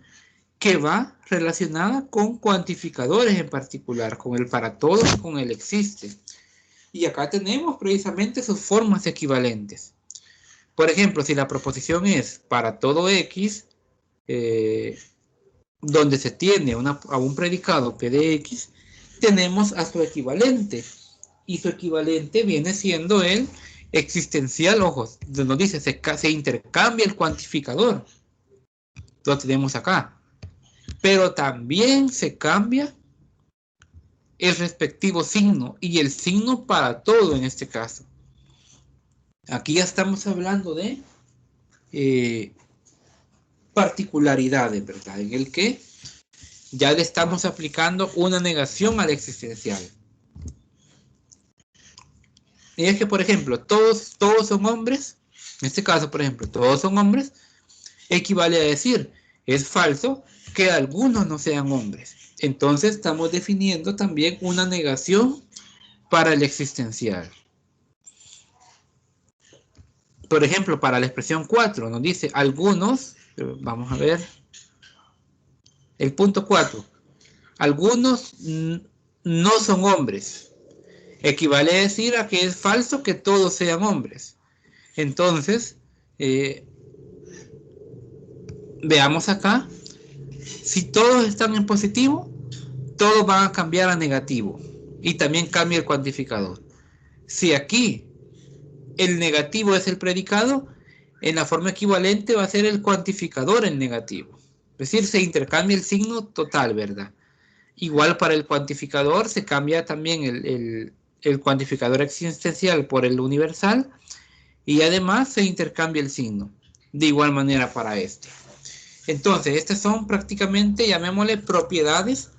que va relacionada con cuantificadores en particular, con el para todos y con el existe. Y acá tenemos precisamente sus formas equivalentes. Por ejemplo, si la proposición es para todo X, donde se tiene a un predicado P de X, tenemos a su equivalente. Y su equivalente viene siendo el existencial, ojo, nos dice, se intercambia el cuantificador. Lo tenemos acá. Pero también se cambia el respectivo signo, y el signo para todo en este caso. Aquí ya estamos hablando de particularidades, ¿verdad? En el que ya le estamos aplicando una negación al existencial. Y es que, por ejemplo, todos son hombres. En este caso, por ejemplo, todos son hombres, equivale a decir, es falso que algunos no sean hombres. Entonces estamos definiendo también una negación para el existencial. Por ejemplo, para la expresión 4 nos dice algunos, vamos a ver, el punto 4, algunos no son hombres. Equivale a decir a que es falso que todos sean hombres. Entonces, veamos acá, si todos están en positivo, todos van a cambiar a negativo, y también cambia el cuantificador. Si aquí el negativo es el predicado, en la forma equivalente va a ser el cuantificador el negativo. Es decir, se intercambia el signo total, ¿verdad? Igual para el cuantificador se cambia también el cuantificador existencial por el universal, y además se intercambia el signo. De igual manera para este. Entonces, estas son prácticamente, llamémosle, propiedades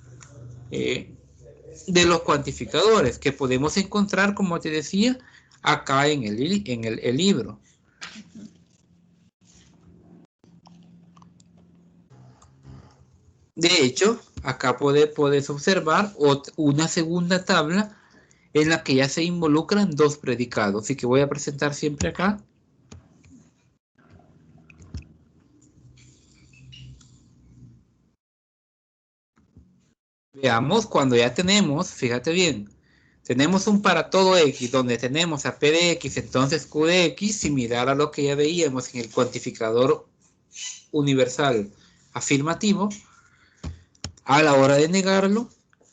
de los cuantificadores que podemos encontrar, como te decía, acá en el libro. De hecho, acá puedes observar una segunda tabla en la que ya se involucran dos predicados. Así que voy a presentar siempre acá. Veamos cuando ya tenemos, fíjate bien, tenemos un para todo x donde tenemos a p de x, entonces q de x, similar a lo que ya veíamos en el cuantificador universal afirmativo. A la hora de negarlo,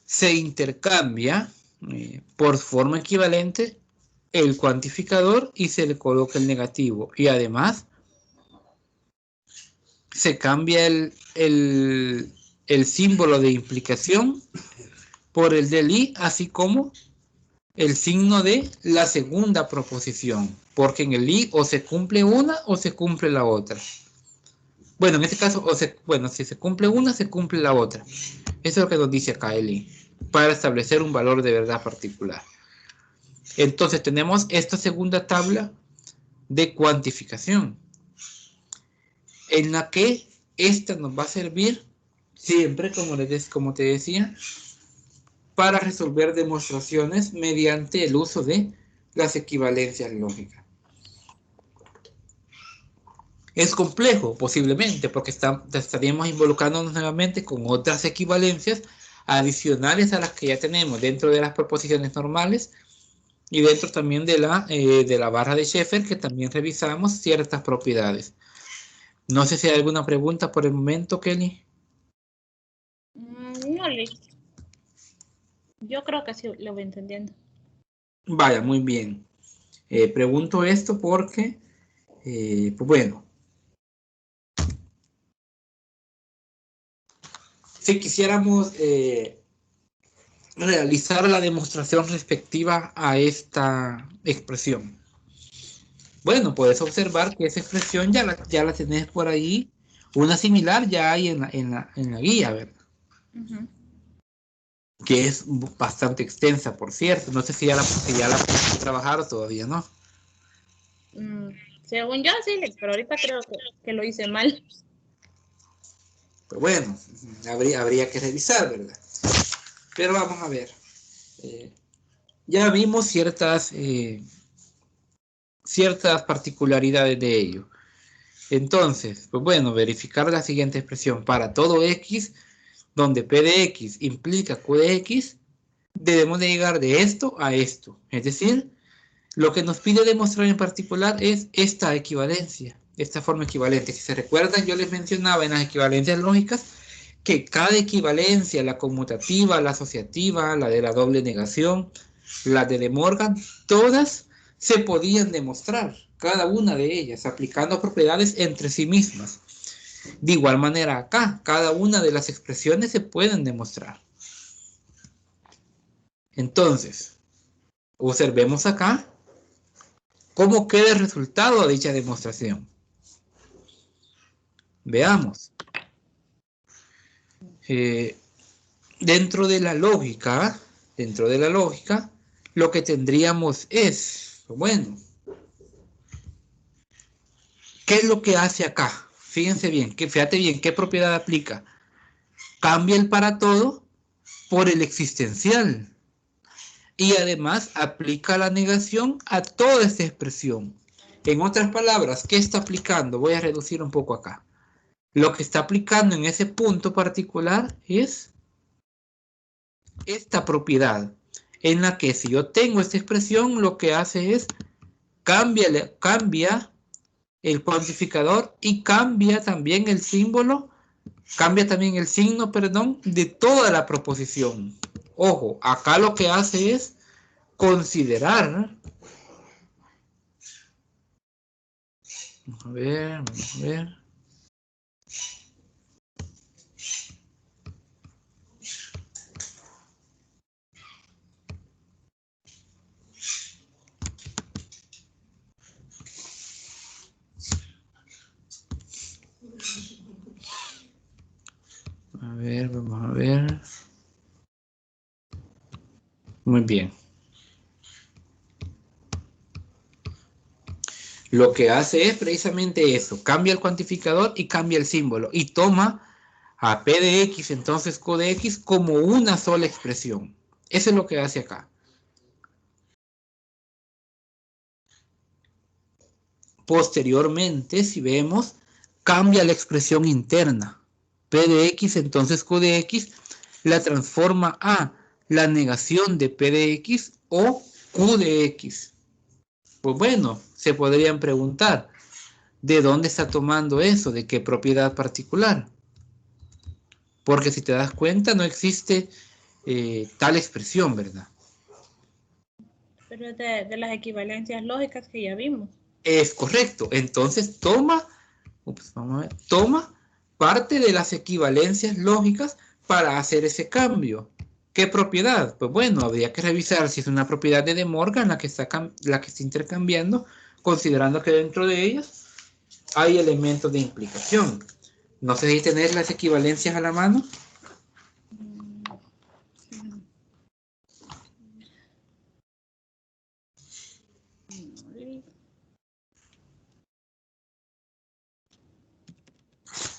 se intercambia por forma equivalente el cuantificador y se le coloca el negativo. Y además, se cambia el símbolo de implicación por el del i, así como el signo de la segunda proposición, porque en el i o se cumple una o se cumple la otra. Bueno, en este caso, si se cumple una, se cumple la otra. Eso es lo que nos dice acá el i, para establecer un valor de verdad particular. Entonces tenemos esta segunda tabla de cuantificación, en la que esta nos va a servir siempre, como te decía, para resolver demostraciones mediante el uso de las equivalencias lógicas. Es complejo, posiblemente, porque estaríamos involucrándonos nuevamente con otras equivalencias adicionales a las que ya tenemos dentro de las proposiciones normales y dentro también de la barra de Sheffer, que también revisamos ciertas propiedades. No sé si hay alguna pregunta por el momento, Kelly. No, Liz. Yo creo que sí lo voy entendiendo. Vaya, muy bien. Pregunto esto porque, pues bueno, si quisiéramos realizar la demostración respectiva a esta expresión. Bueno, puedes observar que esa expresión ya la tenés por ahí. Una similar ya hay en la guía, ¿verdad? Que es bastante extensa, por cierto. No sé si ya la pudiste trabajar o todavía no. Según yo, sí, pero ahorita creo que lo hice mal. Pero bueno, habría que revisar, ¿verdad? Pero vamos a ver. Ya vimos ciertas particularidades de ello. Entonces, pues bueno, verificar la siguiente expresión. Para todo x, donde p de x implica q de x, debemos de llegar de esto a esto. Es decir, lo que nos pide demostrar en particular es esta equivalencia, esta forma equivalente. Si se recuerdan, yo les mencionaba en las equivalencias lógicas que cada equivalencia, la conmutativa, la asociativa, la de la doble negación, la de Morgan, todas se podían demostrar, cada una de ellas, aplicando propiedades entre sí mismas. De igual manera acá, cada una de las expresiones se pueden demostrar. Entonces, observemos acá cómo queda el resultado de dicha demostración. Veamos. Dentro de la lógica, lo que tendríamos es, bueno, ¿qué es lo que hace acá? Fíjense bien, fíjate bien, ¿qué propiedad aplica? Cambia el para todo por el existencial. Y además aplica la negación a toda esta expresión. En otras palabras, ¿qué está aplicando? Voy a reducir un poco acá. Lo que está aplicando en ese punto particular es esta propiedad, en la que si yo tengo esta expresión, lo que hace es cambia el cuantificador y cambia también el símbolo, cambia también el signo, perdón, de toda la proposición. Ojo, acá lo que hace es considerar. Vamos a ver. Vamos a ver. Muy bien. Lo que hace es precisamente eso. Cambia el cuantificador y cambia el símbolo. Y toma a P de X, entonces Q de X, como una sola expresión. Eso es lo que hace acá. Posteriormente, si vemos, cambia la expresión interna. P de X, entonces Q de X, la transforma a la negación de P de X o Q de X. Pues bueno, se podrían preguntar, ¿de dónde está tomando eso? ¿De qué propiedad particular? Porque si te das cuenta, no existe tal expresión, ¿verdad? Pero es de las equivalencias lógicas que ya vimos. Es correcto. Entonces toma parte de las equivalencias lógicas para hacer ese cambio. ¿Qué propiedad? Pues bueno, habría que revisar si es una propiedad de De Morgan la que está intercambiando, considerando que dentro de ellas hay elementos de implicación. No sé si tener las equivalencias a la mano.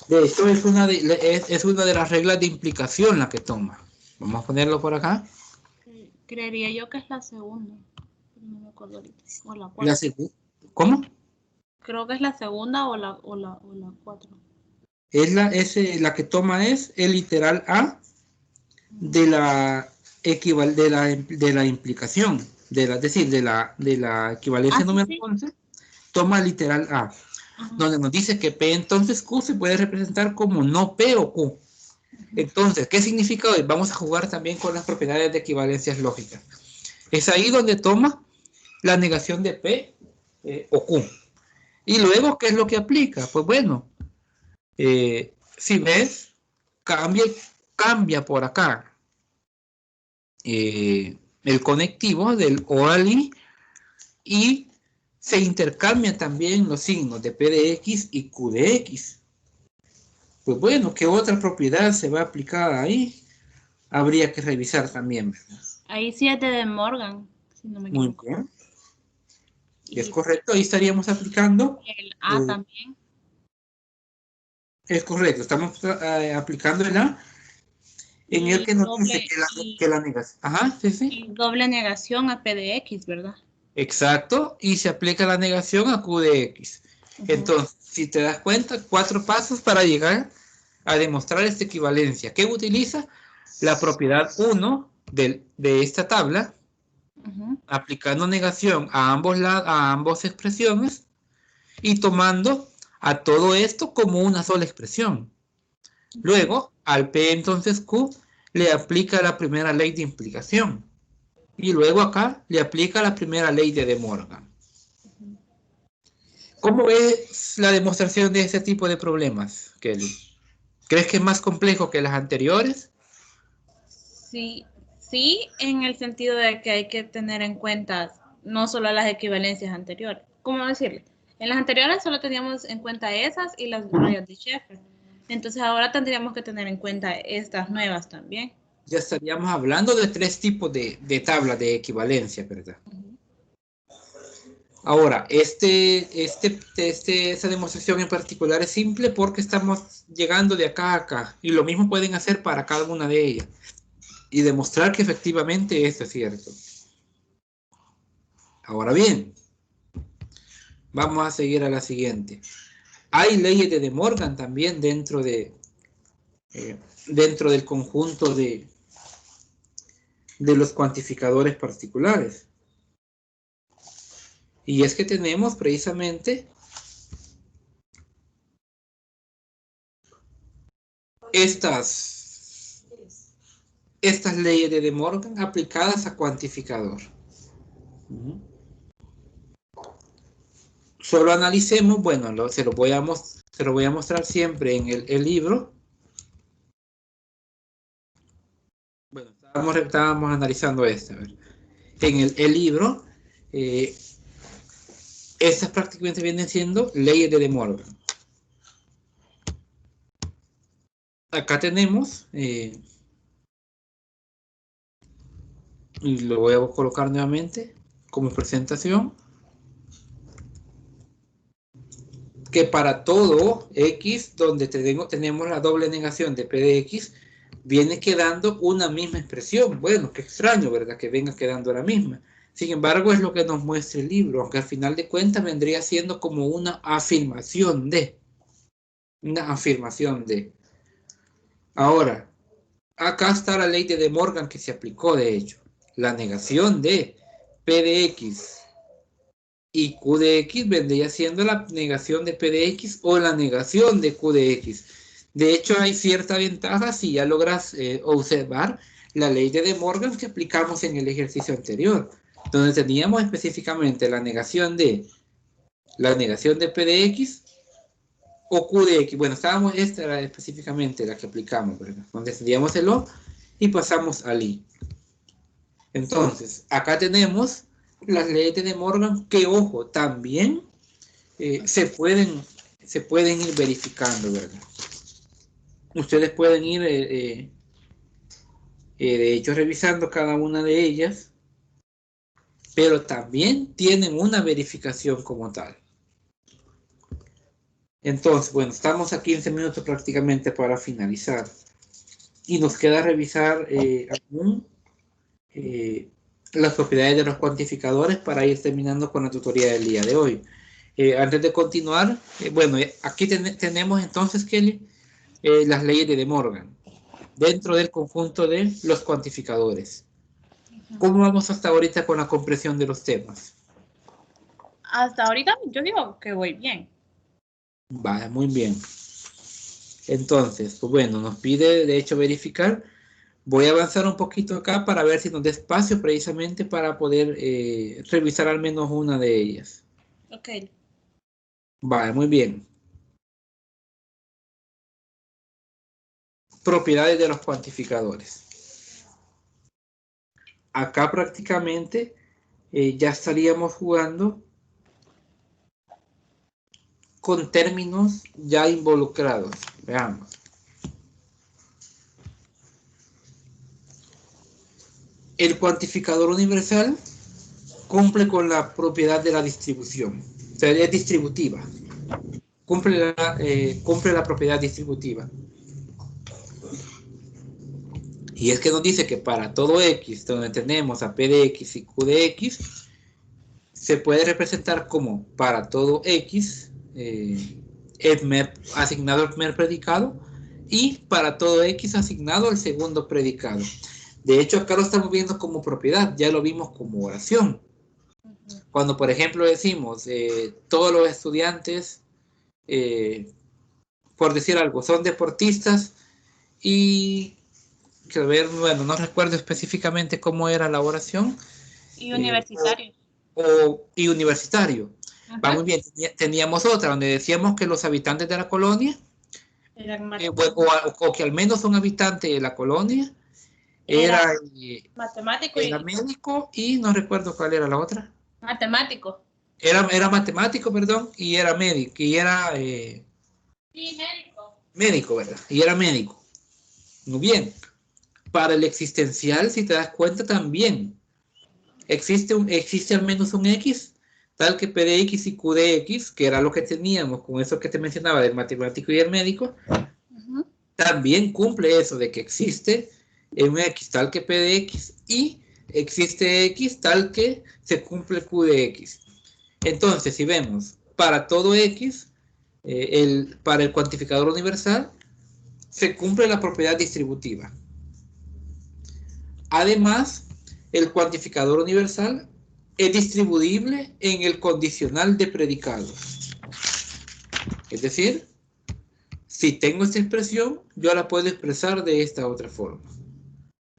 De hecho, es una de las reglas de implicación la que toma. Vamos a ponerlo por acá. Creería yo que es la segunda. No me acuerdo ahorita. O la La cuarta. ¿Cómo? Creo que es la segunda o la cuatro. Es la que toma es el literal A de la de la implicación, es decir, de la equivalencia número Sí. 11, toma literal A, donde nos dice que P entonces Q se puede representar como no P o Q. Entonces, ¿qué significa hoy? Vamos a jugar también con las propiedades de equivalencias lógicas. Es ahí donde toma la negación de P o Q. Y luego, ¿qué es lo que aplica? Pues bueno, si ves, cambia por acá el conectivo del O al I y se intercambian también los signos de P de X y Q de X. Pues bueno, ¿qué otra propiedad se va a aplicar ahí? Habría que revisar también, ¿verdad? Ahí sí es de Morgan, si no me Muy equivoco. bien. Es Y correcto, ahí estaríamos aplicando. el A también. Es correcto, estamos aplicando el A en el Y que nos dice doble, que la negación. Ajá, sí, sí. y doble negación a P de X, ¿verdad? Exacto, y se aplica la negación a Q de X. Entonces, si te das cuenta, 4 pasos para llegar a demostrar esta equivalencia. ¿Qué utiliza? La propiedad 1 de esta tabla, aplicando negación a ambas expresiones y tomando a todo esto como una sola expresión. Luego, al P entonces Q le aplica la primera ley de implicación. Y luego acá le aplica la primera ley de De Morgan. ¿Cómo es la demostración de ese tipo de problemas, Kelly? ¿Crees que es más complejo que las anteriores? Sí, sí, en el sentido de que hay que tener en cuenta no solo las equivalencias anteriores. ¿Cómo decirle? En las anteriores solo teníamos en cuenta esas y las rayas de Sheffer. Entonces ahora tendríamos que tener en cuenta estas nuevas también. Ya estaríamos hablando de 3 tipos de tablas de equivalencia, ¿verdad? Ahora, esta demostración en particular es simple porque estamos llegando de acá a acá. Y lo mismo pueden hacer para cada una de ellas. Y demostrar que efectivamente esto es cierto. Ahora bien, vamos a seguir a la siguiente. Hay leyes de De Morgan también dentro del conjunto de los cuantificadores particulares. Y es que tenemos precisamente estas leyes de De Morgan aplicadas a cuantificador. Solo analicemos, bueno, se lo voy a mostrar siempre en el libro. Bueno, estábamos analizando esta. A ver. En el libro, estas prácticamente vienen siendo leyes de De Morgan. Acá tenemos Y lo voy a colocar nuevamente como presentación. Que para todo X, donde tenemos la doble negación de P de X, viene quedando una misma expresión. Bueno, qué extraño, ¿verdad? Que venga quedando la misma. Sin embargo, es lo que nos muestra el libro, aunque al final de cuentas vendría siendo como una afirmación de. Una afirmación de. Ahora, acá está la ley de De Morgan que se aplicó, de hecho. La negación de P de X y Q de X vendría siendo la negación de P de X o la negación de Q de X. De hecho, hay cierta ventaja si ya logras observar la ley de De Morgan que aplicamos en el ejercicio anterior, donde teníamos específicamente la negación de P de X o Q de X. Bueno, esta era específicamente la que aplicamos, ¿verdad? Donde teníamos el O y pasamos al I. Entonces, acá tenemos las leyes de De Morgan que, ojo, también se pueden ir verificando, ¿verdad? Ustedes pueden ir, de hecho, revisando cada una de ellas, pero también tienen una verificación como tal. Entonces, bueno, estamos a 15 minutos prácticamente para finalizar. Y nos queda revisar aún las propiedades de los cuantificadores para ir terminando con la tutoría del día de hoy. Antes de continuar, bueno, aquí tenemos entonces, Kelly, las leyes de De Morgan dentro del conjunto de los cuantificadores. ¿Cómo vamos hasta ahorita con la comprensión de los temas? Hasta ahorita yo digo que voy bien. Vale, muy bien. Entonces, pues bueno, nos pide de hecho verificar. Voy a avanzar un poquito acá para ver si nos da espacio precisamente para poder revisar al menos una de ellas. Ok. Vale, muy bien. Propiedades de los cuantificadores. Acá prácticamente ya estaríamos jugando con términos ya involucrados. Veamos. El cuantificador universal cumple con la propiedad de la distribución. O sea, es distributiva. Cumple la propiedad distributiva. Y es que nos dice que para todo X, donde tenemos a P de X y Q de X, se puede representar como para todo X, asignado el primer predicado, y para todo X asignado el segundo predicado. De hecho, acá lo estamos viendo como propiedad, ya lo vimos como oración. Cuando, por ejemplo, decimos todos los estudiantes, por decir algo, son deportistas y, bueno, no recuerdo específicamente cómo era la oración. Y universitario. Y universitario. Va muy bien. Teníamos otra donde decíamos que los habitantes de la colonia, o que al menos un habitante de la colonia, era matemático era médico y no recuerdo cuál era la otra. Matemático. Era matemático, perdón, y era médico, y era Sí, médico. Médico, ¿verdad? Y era médico. Muy bien. Para el existencial, si te das cuenta, también existe al menos un X, tal que P de X y Q de X, que era lo que teníamos con eso que te mencionaba del matemático y el médico, también cumple eso de que existe un X tal que P de X y existe X tal que se cumple Q de X. Entonces, si vemos, para todo X, para el cuantificador universal, se cumple la propiedad distributiva. Además, el cuantificador universal es distribuible en el condicional de predicados. Es decir, si tengo esta expresión, yo la puedo expresar de esta otra forma.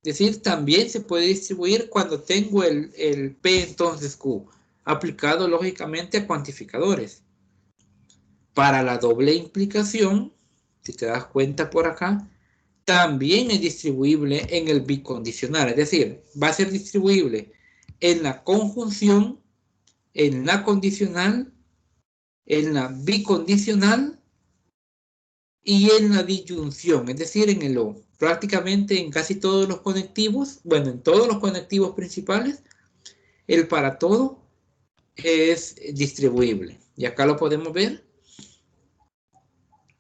Es decir, también se puede distribuir cuando tengo el P entonces Q, aplicado lógicamente a cuantificadores. Para la doble implicación, si te das cuenta por acá, también es distribuible en el bicondicional, es decir, va a ser distribuible en la conjunción, en la condicional, en la bicondicional y en la disyunción, es decir, en el O. Prácticamente en casi todos los conectivos, bueno, en todos los conectivos principales, el para todo es distribuible. Y acá lo podemos ver.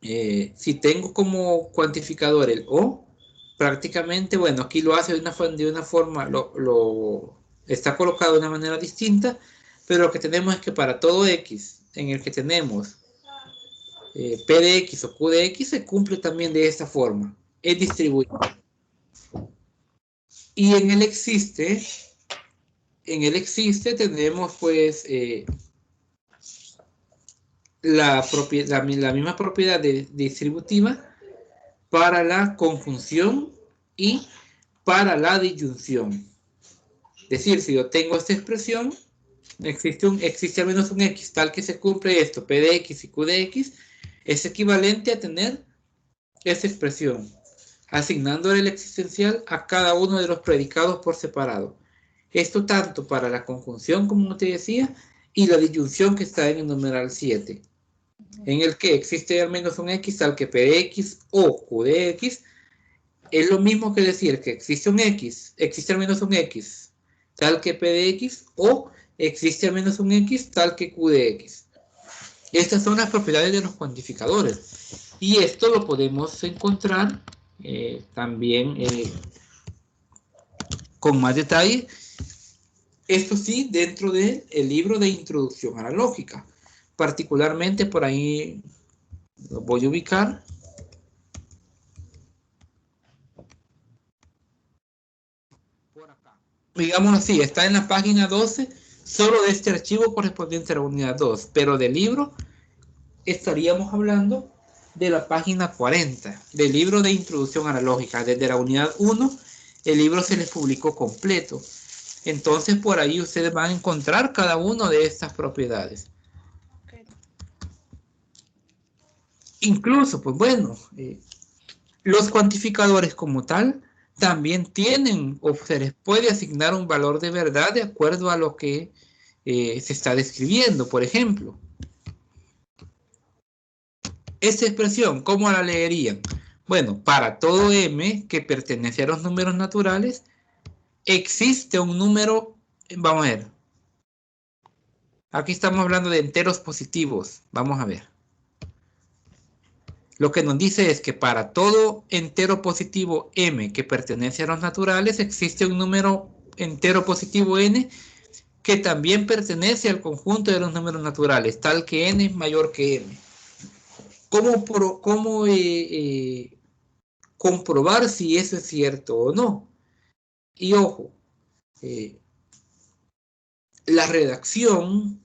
Si tengo como cuantificador el O, prácticamente, bueno, aquí lo hace de una forma, está colocado de una manera distinta, pero lo que tenemos es que para todo X, en el que tenemos P de X o Q de X, se cumple también de esta forma, es distribuible. Y en el existe tenemos pues la misma propiedad distributiva para la conjunción y para la disyunción. Es decir, si yo tengo esta expresión, existe al menos un X tal que se cumple esto, P de X y Q de X, es equivalente a tener esta expresión, asignándole el existencial a cada uno de los predicados por separado. Esto tanto para la conjunción, como te decía, y la disyunción que está en el numeral 7, en el que existe al menos un X tal que P de X o Q de X, es lo mismo que decir que existe un X, existe al menos un X tal que P de X o existe al menos un X tal que Q de X. Estas son las propiedades de los cuantificadores. Y esto lo podemos encontrar también con más detalle. Esto sí, dentro del libro de Introducción a la Lógica. Particularmente por ahí lo voy a ubicar. Por acá. Digámoslo así, está en la página 12, solo de este archivo correspondiente a la unidad 2. Pero del libro estaríamos hablando de la página 40, del libro de Introducción a la Lógica. Desde la unidad 1, el libro se les publicó completo. Entonces, por ahí ustedes van a encontrar cada una de estas propiedades. Okay. Incluso, pues bueno, los cuantificadores como tal también tienen o se les puede asignar un valor de verdad de acuerdo a lo que se está describiendo. Por ejemplo, esta expresión, ¿cómo la leerían? Bueno, para todo m que pertenece a los números naturales, existe un número, vamos a ver, aquí estamos hablando de enteros positivos, vamos a ver. Lo que nos dice es que para todo entero positivo m que pertenece a los naturales, existe un número entero positivo n que también pertenece al conjunto de los números naturales, tal que n es mayor que m. ¿Cómo comprobar si eso es cierto o no? Y ojo, la redacción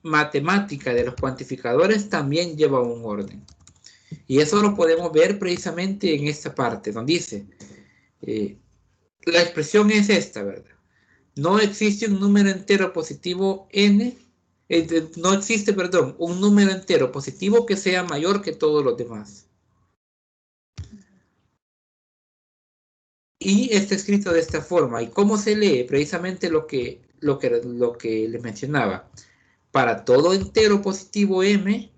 matemática de los cuantificadores también lleva un orden. Y eso lo podemos ver precisamente en esta parte, donde dice, la expresión es esta, ¿verdad? No existe un número entero positivo n, no existe, perdón, un número entero positivo que sea mayor que todos los demás. Y está escrito de esta forma. ¿Y cómo se lee? Precisamente lo que les mencionaba. Para todo entero positivo m,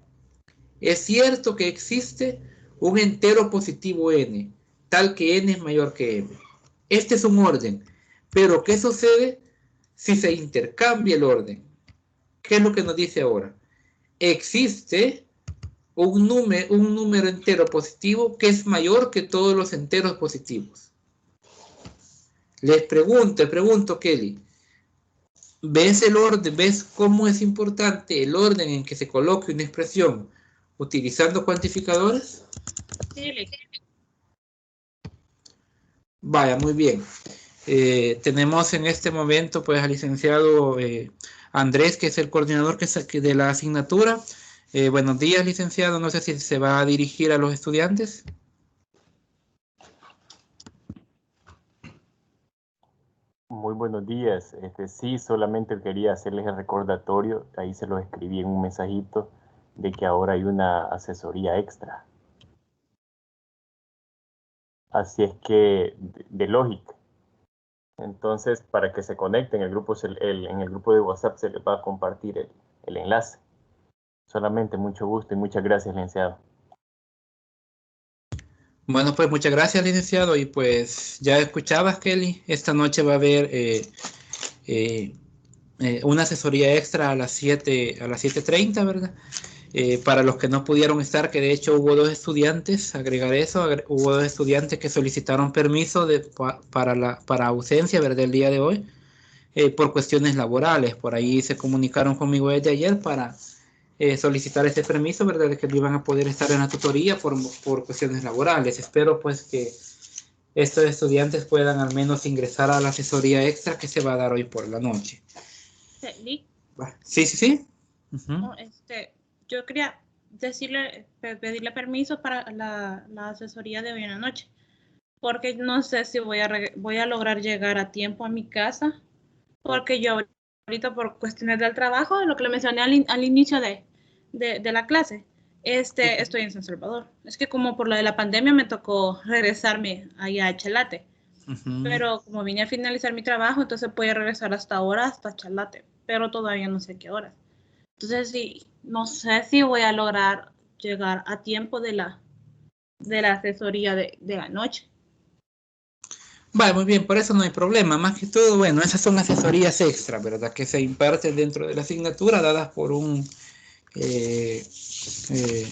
es cierto que existe un entero positivo n, tal que n es mayor que m. Este es un orden. Pero ¿qué sucede si se intercambia el orden? ¿Qué es lo que nos dice ahora? Existe un número entero positivo que es mayor que todos los enteros positivos. Les pregunto, Kelly, ¿ves el orden? ¿Ves cómo es importante el orden en que se coloque una expresión utilizando cuantificadores? Sí. Vaya, muy bien. Tenemos en este momento pues al licenciado Andrés, que es el coordinador de la asignatura. Buenos días, licenciado. No sé si se va a dirigir a los estudiantes. Muy buenos días. Sí, solamente quería hacerles el recordatorio, ahí se los escribí en un mensajito, de que ahora hay una asesoría extra. Así es que, de lógica. Entonces, para que se conecten, en el grupo de WhatsApp se les va a compartir el enlace. Solamente mucho gusto y muchas gracias, licenciado. Bueno, pues muchas gracias, licenciado. Y pues ya escuchabas, Kelly, esta noche va a haber una asesoría extra a las 7:30, ¿verdad? Para los que no pudieron estar, que de hecho hubo dos estudiantes, agregar eso, hubo dos estudiantes que solicitaron permiso para ausencia, ¿verdad? El día de hoy, por cuestiones laborales. Por ahí se comunicaron conmigo desde ayer para solicitar ese permiso, ¿verdad? De que no iban a poder estar en la tutoría por cuestiones laborales. Espero pues que estos estudiantes puedan al menos ingresar a la asesoría extra que se va a dar hoy por la noche. Lee, Sí, sí, sí. oh, yo quería pedirle permiso para la asesoría de hoy en la noche, porque no sé si voy a lograr llegar a tiempo a mi casa, porque yo ahorita por cuestiones del trabajo, lo que le mencioné al inicio de la clase, estoy en San Salvador. Es que como por lo de la pandemia me tocó regresarme allá a Chalate, pero como vine a finalizar mi trabajo, entonces voy a regresar hasta ahora, hasta Chalate, pero todavía no sé a qué horas. Entonces, sí, no sé si voy a lograr llegar a tiempo de la asesoría de la noche. Vale, muy bien, por eso no hay problema. Más que todo, bueno, esas son asesorías extra, ¿verdad? Que se imparten dentro de la asignatura, dadas por un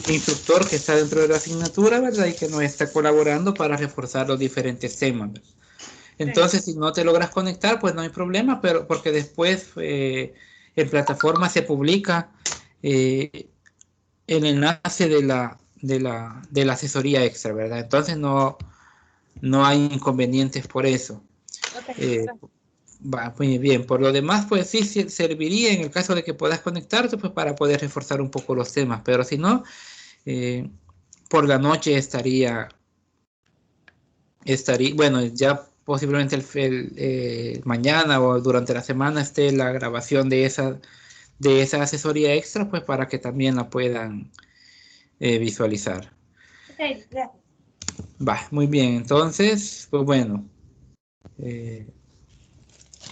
instructor que está dentro de la asignatura, ¿verdad? Y que nos está colaborando para reforzar los diferentes temas, ¿verdad? Entonces, si no te logras conectar, pues no hay problema, pero porque después en plataforma se publica el enlace de la asesoría extra, ¿verdad? Entonces no hay inconvenientes por eso. Okay. Va muy bien. Por lo demás, pues sí serviría en el caso de que puedas conectarte, pues para poder reforzar un poco los temas. Pero si no, por la noche estaría, bueno, ya posiblemente mañana o durante la semana esté la grabación de esa asesoría extra, pues para que también la puedan visualizar. Okay, gracias. Va, muy bien. Entonces, pues bueno.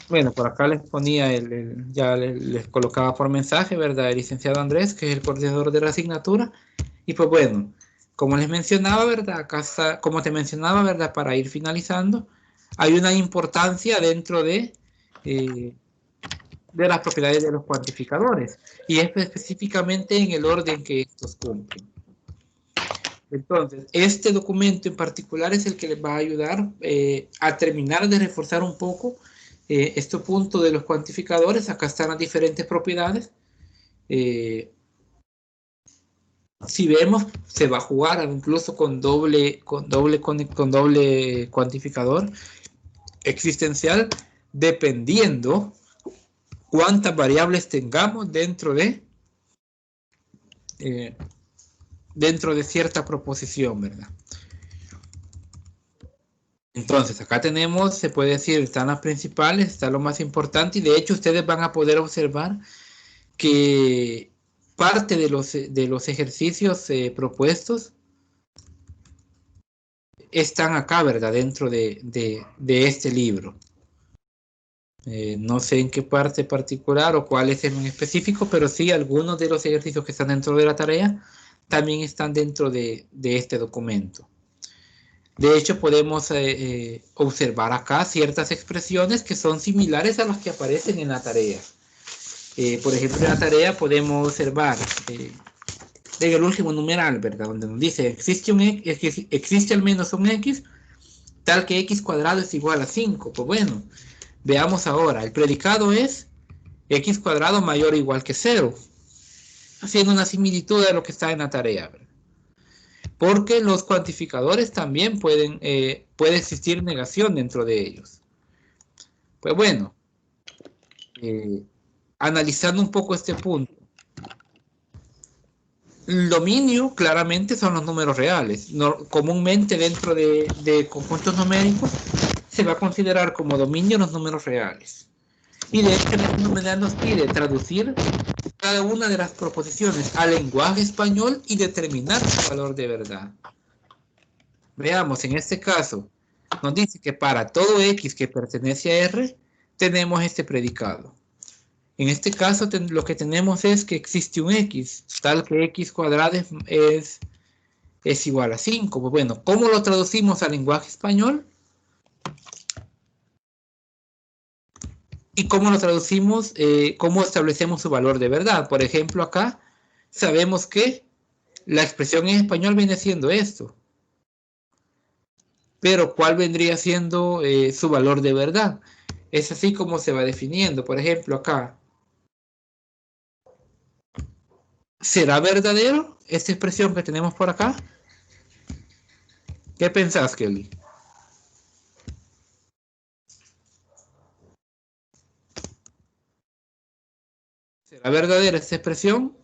Bueno, por acá les ponía, ya les colocaba por mensaje, ¿verdad? El licenciado Andrés, que es el coordinador de la asignatura. Y pues bueno, como les mencionaba, ¿verdad? Acá está, como te mencionaba, ¿verdad? Para ir finalizando, hay una importancia dentro de las propiedades de los cuantificadores. Y es específicamente en el orden que estos cumplen. Entonces, este documento en particular es el que les va a ayudar a terminar de reforzar un poco este punto de los cuantificadores. Acá están las diferentes propiedades. Si vemos, se va a jugar incluso con doble cuantificador existencial, dependiendo cuántas variables tengamos dentro de cierta proposición, ¿verdad? Entonces, acá tenemos, se puede decir, están las principales, está lo más importante, y de hecho ustedes van a poder observar que parte de los ejercicios propuestos están acá, ¿verdad? Dentro de este libro. No sé en qué parte particular o cuál es en específico, pero sí algunos de los ejercicios que están dentro de la tarea también están dentro de este documento. De hecho, podemos observar acá ciertas expresiones que son similares a las que aparecen en la tarea. Por ejemplo, en la tarea podemos observar en el último numeral, ¿verdad? Donde nos dice, existe al menos un x, tal que x cuadrado es igual a 5. Pues bueno, veamos ahora. El predicado es x cuadrado mayor o igual que 0, haciendo una similitud de lo que está en la tarea, ¿verdad? Porque los cuantificadores también puede existir negación dentro de ellos. Pues bueno, analizando un poco este punto, el dominio claramente son los números reales. Comúnmente dentro de conjuntos numéricos se va a considerar como dominio los números reales. Y de hecho, la novedad nos pide traducir cada una de las proposiciones al lenguaje español y determinar su valor de verdad. Veamos, en este caso, nos dice que para todo x que pertenece a R, tenemos este predicado. En este caso, lo que tenemos es que existe un x, tal que x cuadrado es es igual a 5. Pues bueno, ¿cómo lo traducimos al lenguaje español? ¿Y cómo lo traducimos? ¿Cómo establecemos su valor de verdad? Por ejemplo, acá sabemos que la expresión en español viene siendo esto. Pero ¿cuál vendría siendo su valor de verdad? Es así como se va definiendo. Por ejemplo, acá. ¿Será verdadero esta expresión que tenemos por acá? ¿Qué pensás, Kelly? ¿Será verdadera esta expresión?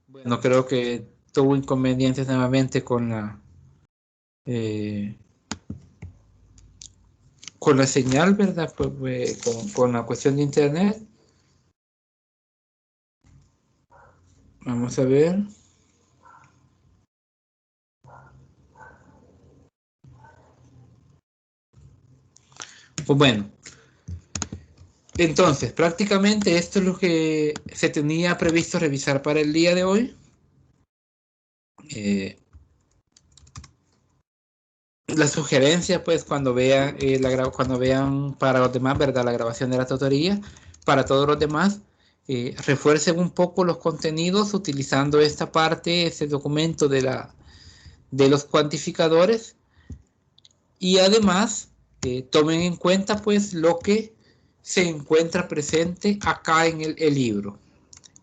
Bueno, creo que tuvo inconvenientes nuevamente con la señal, ¿verdad? Pues, con la cuestión de internet. Vamos a ver. Pues bueno. Entonces, prácticamente esto es lo que se tenía previsto revisar para el día de hoy. La sugerencia, pues, cuando vean para los demás, ¿verdad? La grabación de la tutoría, para todos los demás, refuercen un poco los contenidos utilizando esta parte, este documento de los cuantificadores, y además tomen en cuenta, pues, lo que se encuentra presente acá en el libro.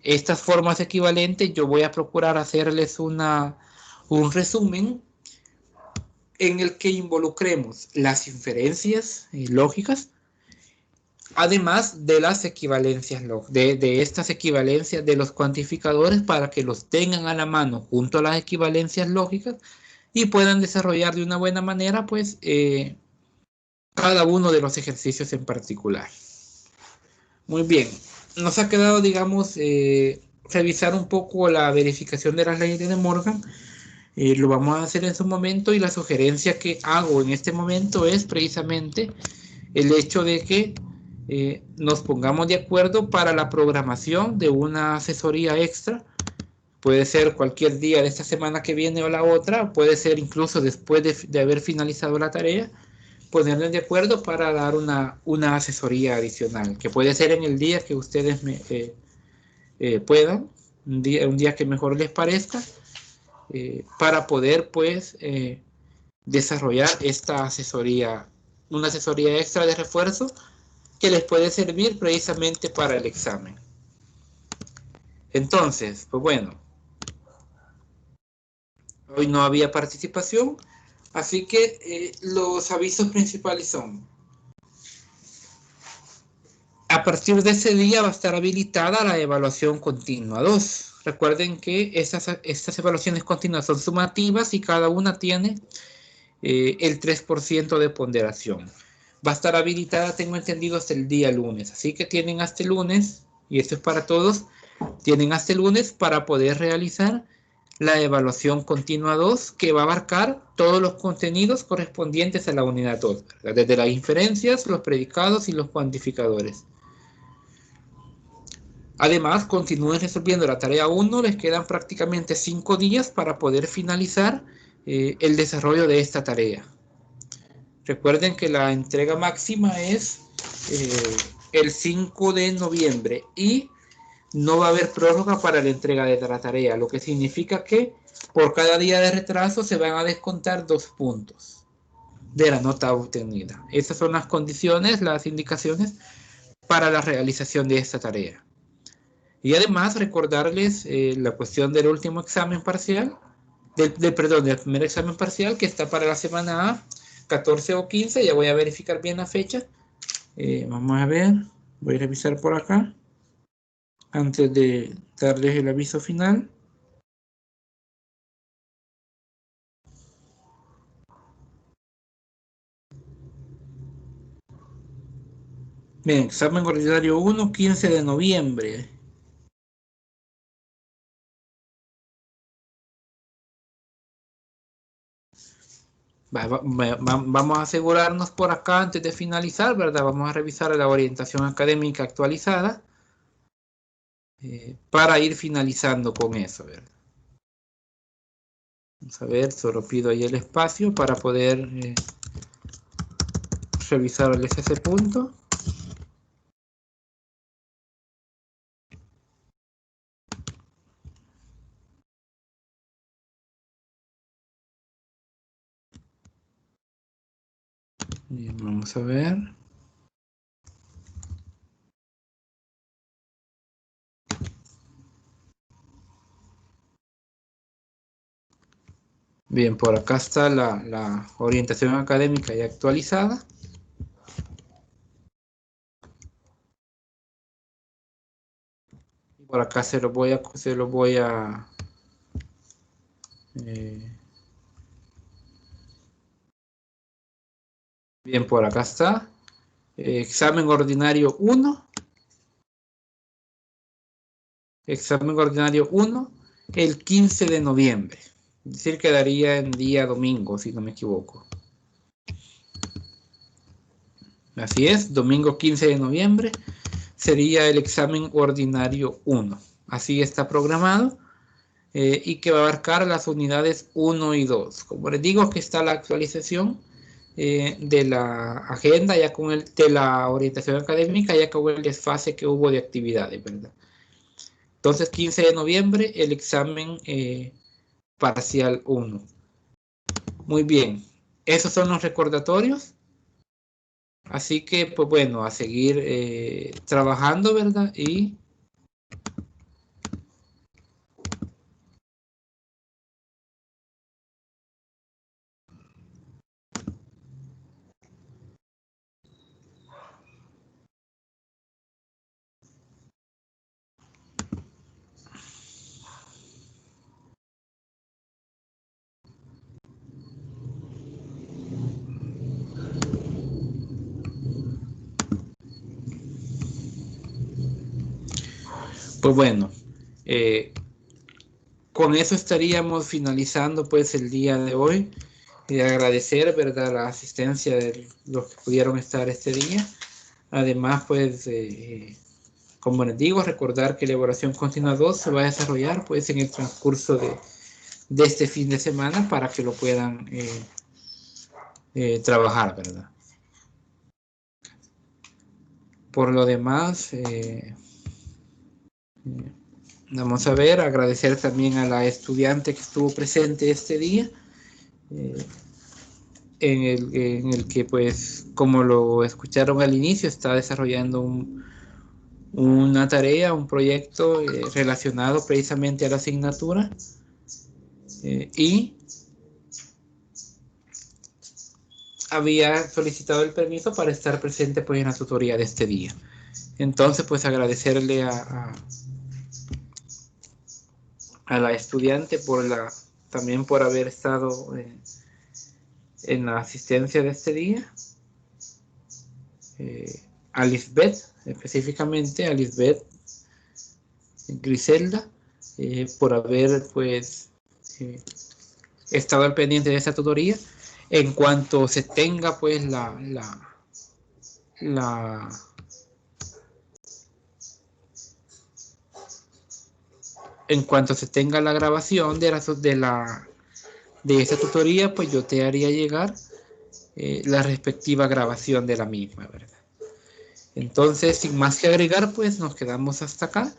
Estas formas equivalentes, yo voy a procurar hacerles un resumen en el que involucremos las inferencias lógicas, además de las equivalencias, de estas equivalencias de los cuantificadores, para que los tengan a la mano junto a las equivalencias lógicas y puedan desarrollar de una buena manera, pues, cada uno de los ejercicios en particular. Muy bien, nos ha quedado, digamos, revisar un poco la verificación de las leyes de De Morgan. Lo vamos a hacer en su momento, y la sugerencia que hago en este momento es precisamente el hecho de que nos pongamos de acuerdo para la programación de una asesoría extra. Puede ser cualquier día de esta semana que viene o la otra, puede ser incluso después de haber finalizado la tarea, ponernos de acuerdo para dar una asesoría adicional, que puede ser en el día que ustedes puedan, un día que mejor les parezca, para poder, pues, desarrollar esta asesoría, una asesoría extra de refuerzo que les puede servir precisamente para el examen. Entonces, pues bueno, hoy no había participación, así que los avisos principales son: a partir de ese día va a estar habilitada la evaluación continua 2. Recuerden que estas evaluaciones continuas son sumativas y cada una tiene el 3% de ponderación. Va a estar habilitada, tengo entendido, hasta el día lunes. Así que tienen hasta el lunes, y esto es para todos, tienen hasta el lunes para poder realizar la evaluación continua 2, que va a abarcar todos los contenidos correspondientes a la unidad 2, desde las inferencias, los predicados y los cuantificadores. Además, continúen resolviendo la tarea 1, les quedan prácticamente 5 días para poder finalizar el desarrollo de esta tarea. Recuerden que la entrega máxima es el 5 de noviembre y no va a haber prórroga para la entrega de la tarea, lo que significa que por cada día de retraso se van a descontar 2 puntos de la nota obtenida. Esas son las condiciones, las indicaciones para la realización de esta tarea. Y además recordarles la cuestión del último examen parcial, del primer examen parcial, que está para la semana A, 14 o 15, ya voy a verificar bien la fecha. Vamos a ver, voy a revisar por acá, antes de darles el aviso final. Bien, examen ordinario 1, 15 de noviembre. Vamos a asegurarnos por acá antes de finalizar, ¿verdad? Vamos a revisar la orientación académica actualizada. para ir finalizando con eso, ¿verdad? Vamos a ver, solo pido ahí el espacio para poder revisarles ese punto. Bien, vamos a ver. Bien, por acá está la orientación académica ya actualizada. Y por acá se lo voy a bien, por acá está. Examen ordinario 1. Examen ordinario 1, el 15 de noviembre. Es decir, quedaría en día domingo, si no me equivoco. Así es, domingo 15 de noviembre sería el examen ordinario 1. Así está programado y que va a abarcar las unidades 1 y 2. Como les digo, aquí está la actualización de la agenda ya con de la orientación académica ya con el desfase que hubo de actividades, ¿verdad? Entonces, 15 de noviembre, el examen parcial 1. Muy bien, esos son los recordatorios. Así que, pues bueno, a seguir trabajando, ¿verdad? Y pues bueno, con eso estaríamos finalizando pues el día de hoy. Y agradecer, ¿verdad?, la asistencia de los que pudieron estar este día. Además, pues, como les digo, recordar que la evaluación continua 2 se va a desarrollar pues en el transcurso de este fin de semana para que lo puedan trabajar, ¿verdad? Por lo demás, vamos a ver, agradecer también a la estudiante que estuvo presente este día, en el que, pues, como lo escucharon al inicio, está desarrollando una tarea, un proyecto relacionado precisamente a la asignatura y había solicitado el permiso para estar presente pues en la tutoría de este día. Entonces, pues agradecerle a la estudiante también por haber estado en la asistencia de este día. A Lisbeth, específicamente a Lisbeth Griselda, por haber pues estado al pendiente de esta tutoría. En cuanto se tenga pues en cuanto se tenga la grabación de esta tutoría, pues yo te haría llegar la respectiva grabación de la misma, ¿verdad? Entonces, sin más que agregar, pues nos quedamos hasta acá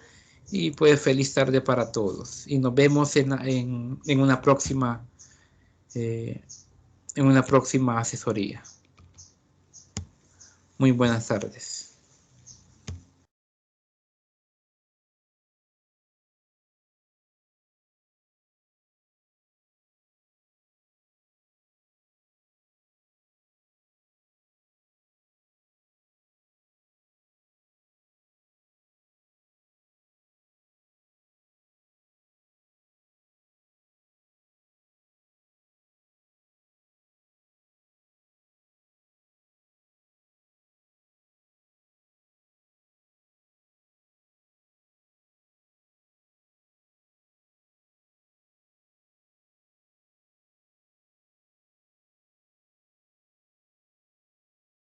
y pues feliz tarde para todos. Y nos vemos en una próxima asesoría. Muy buenas tardes.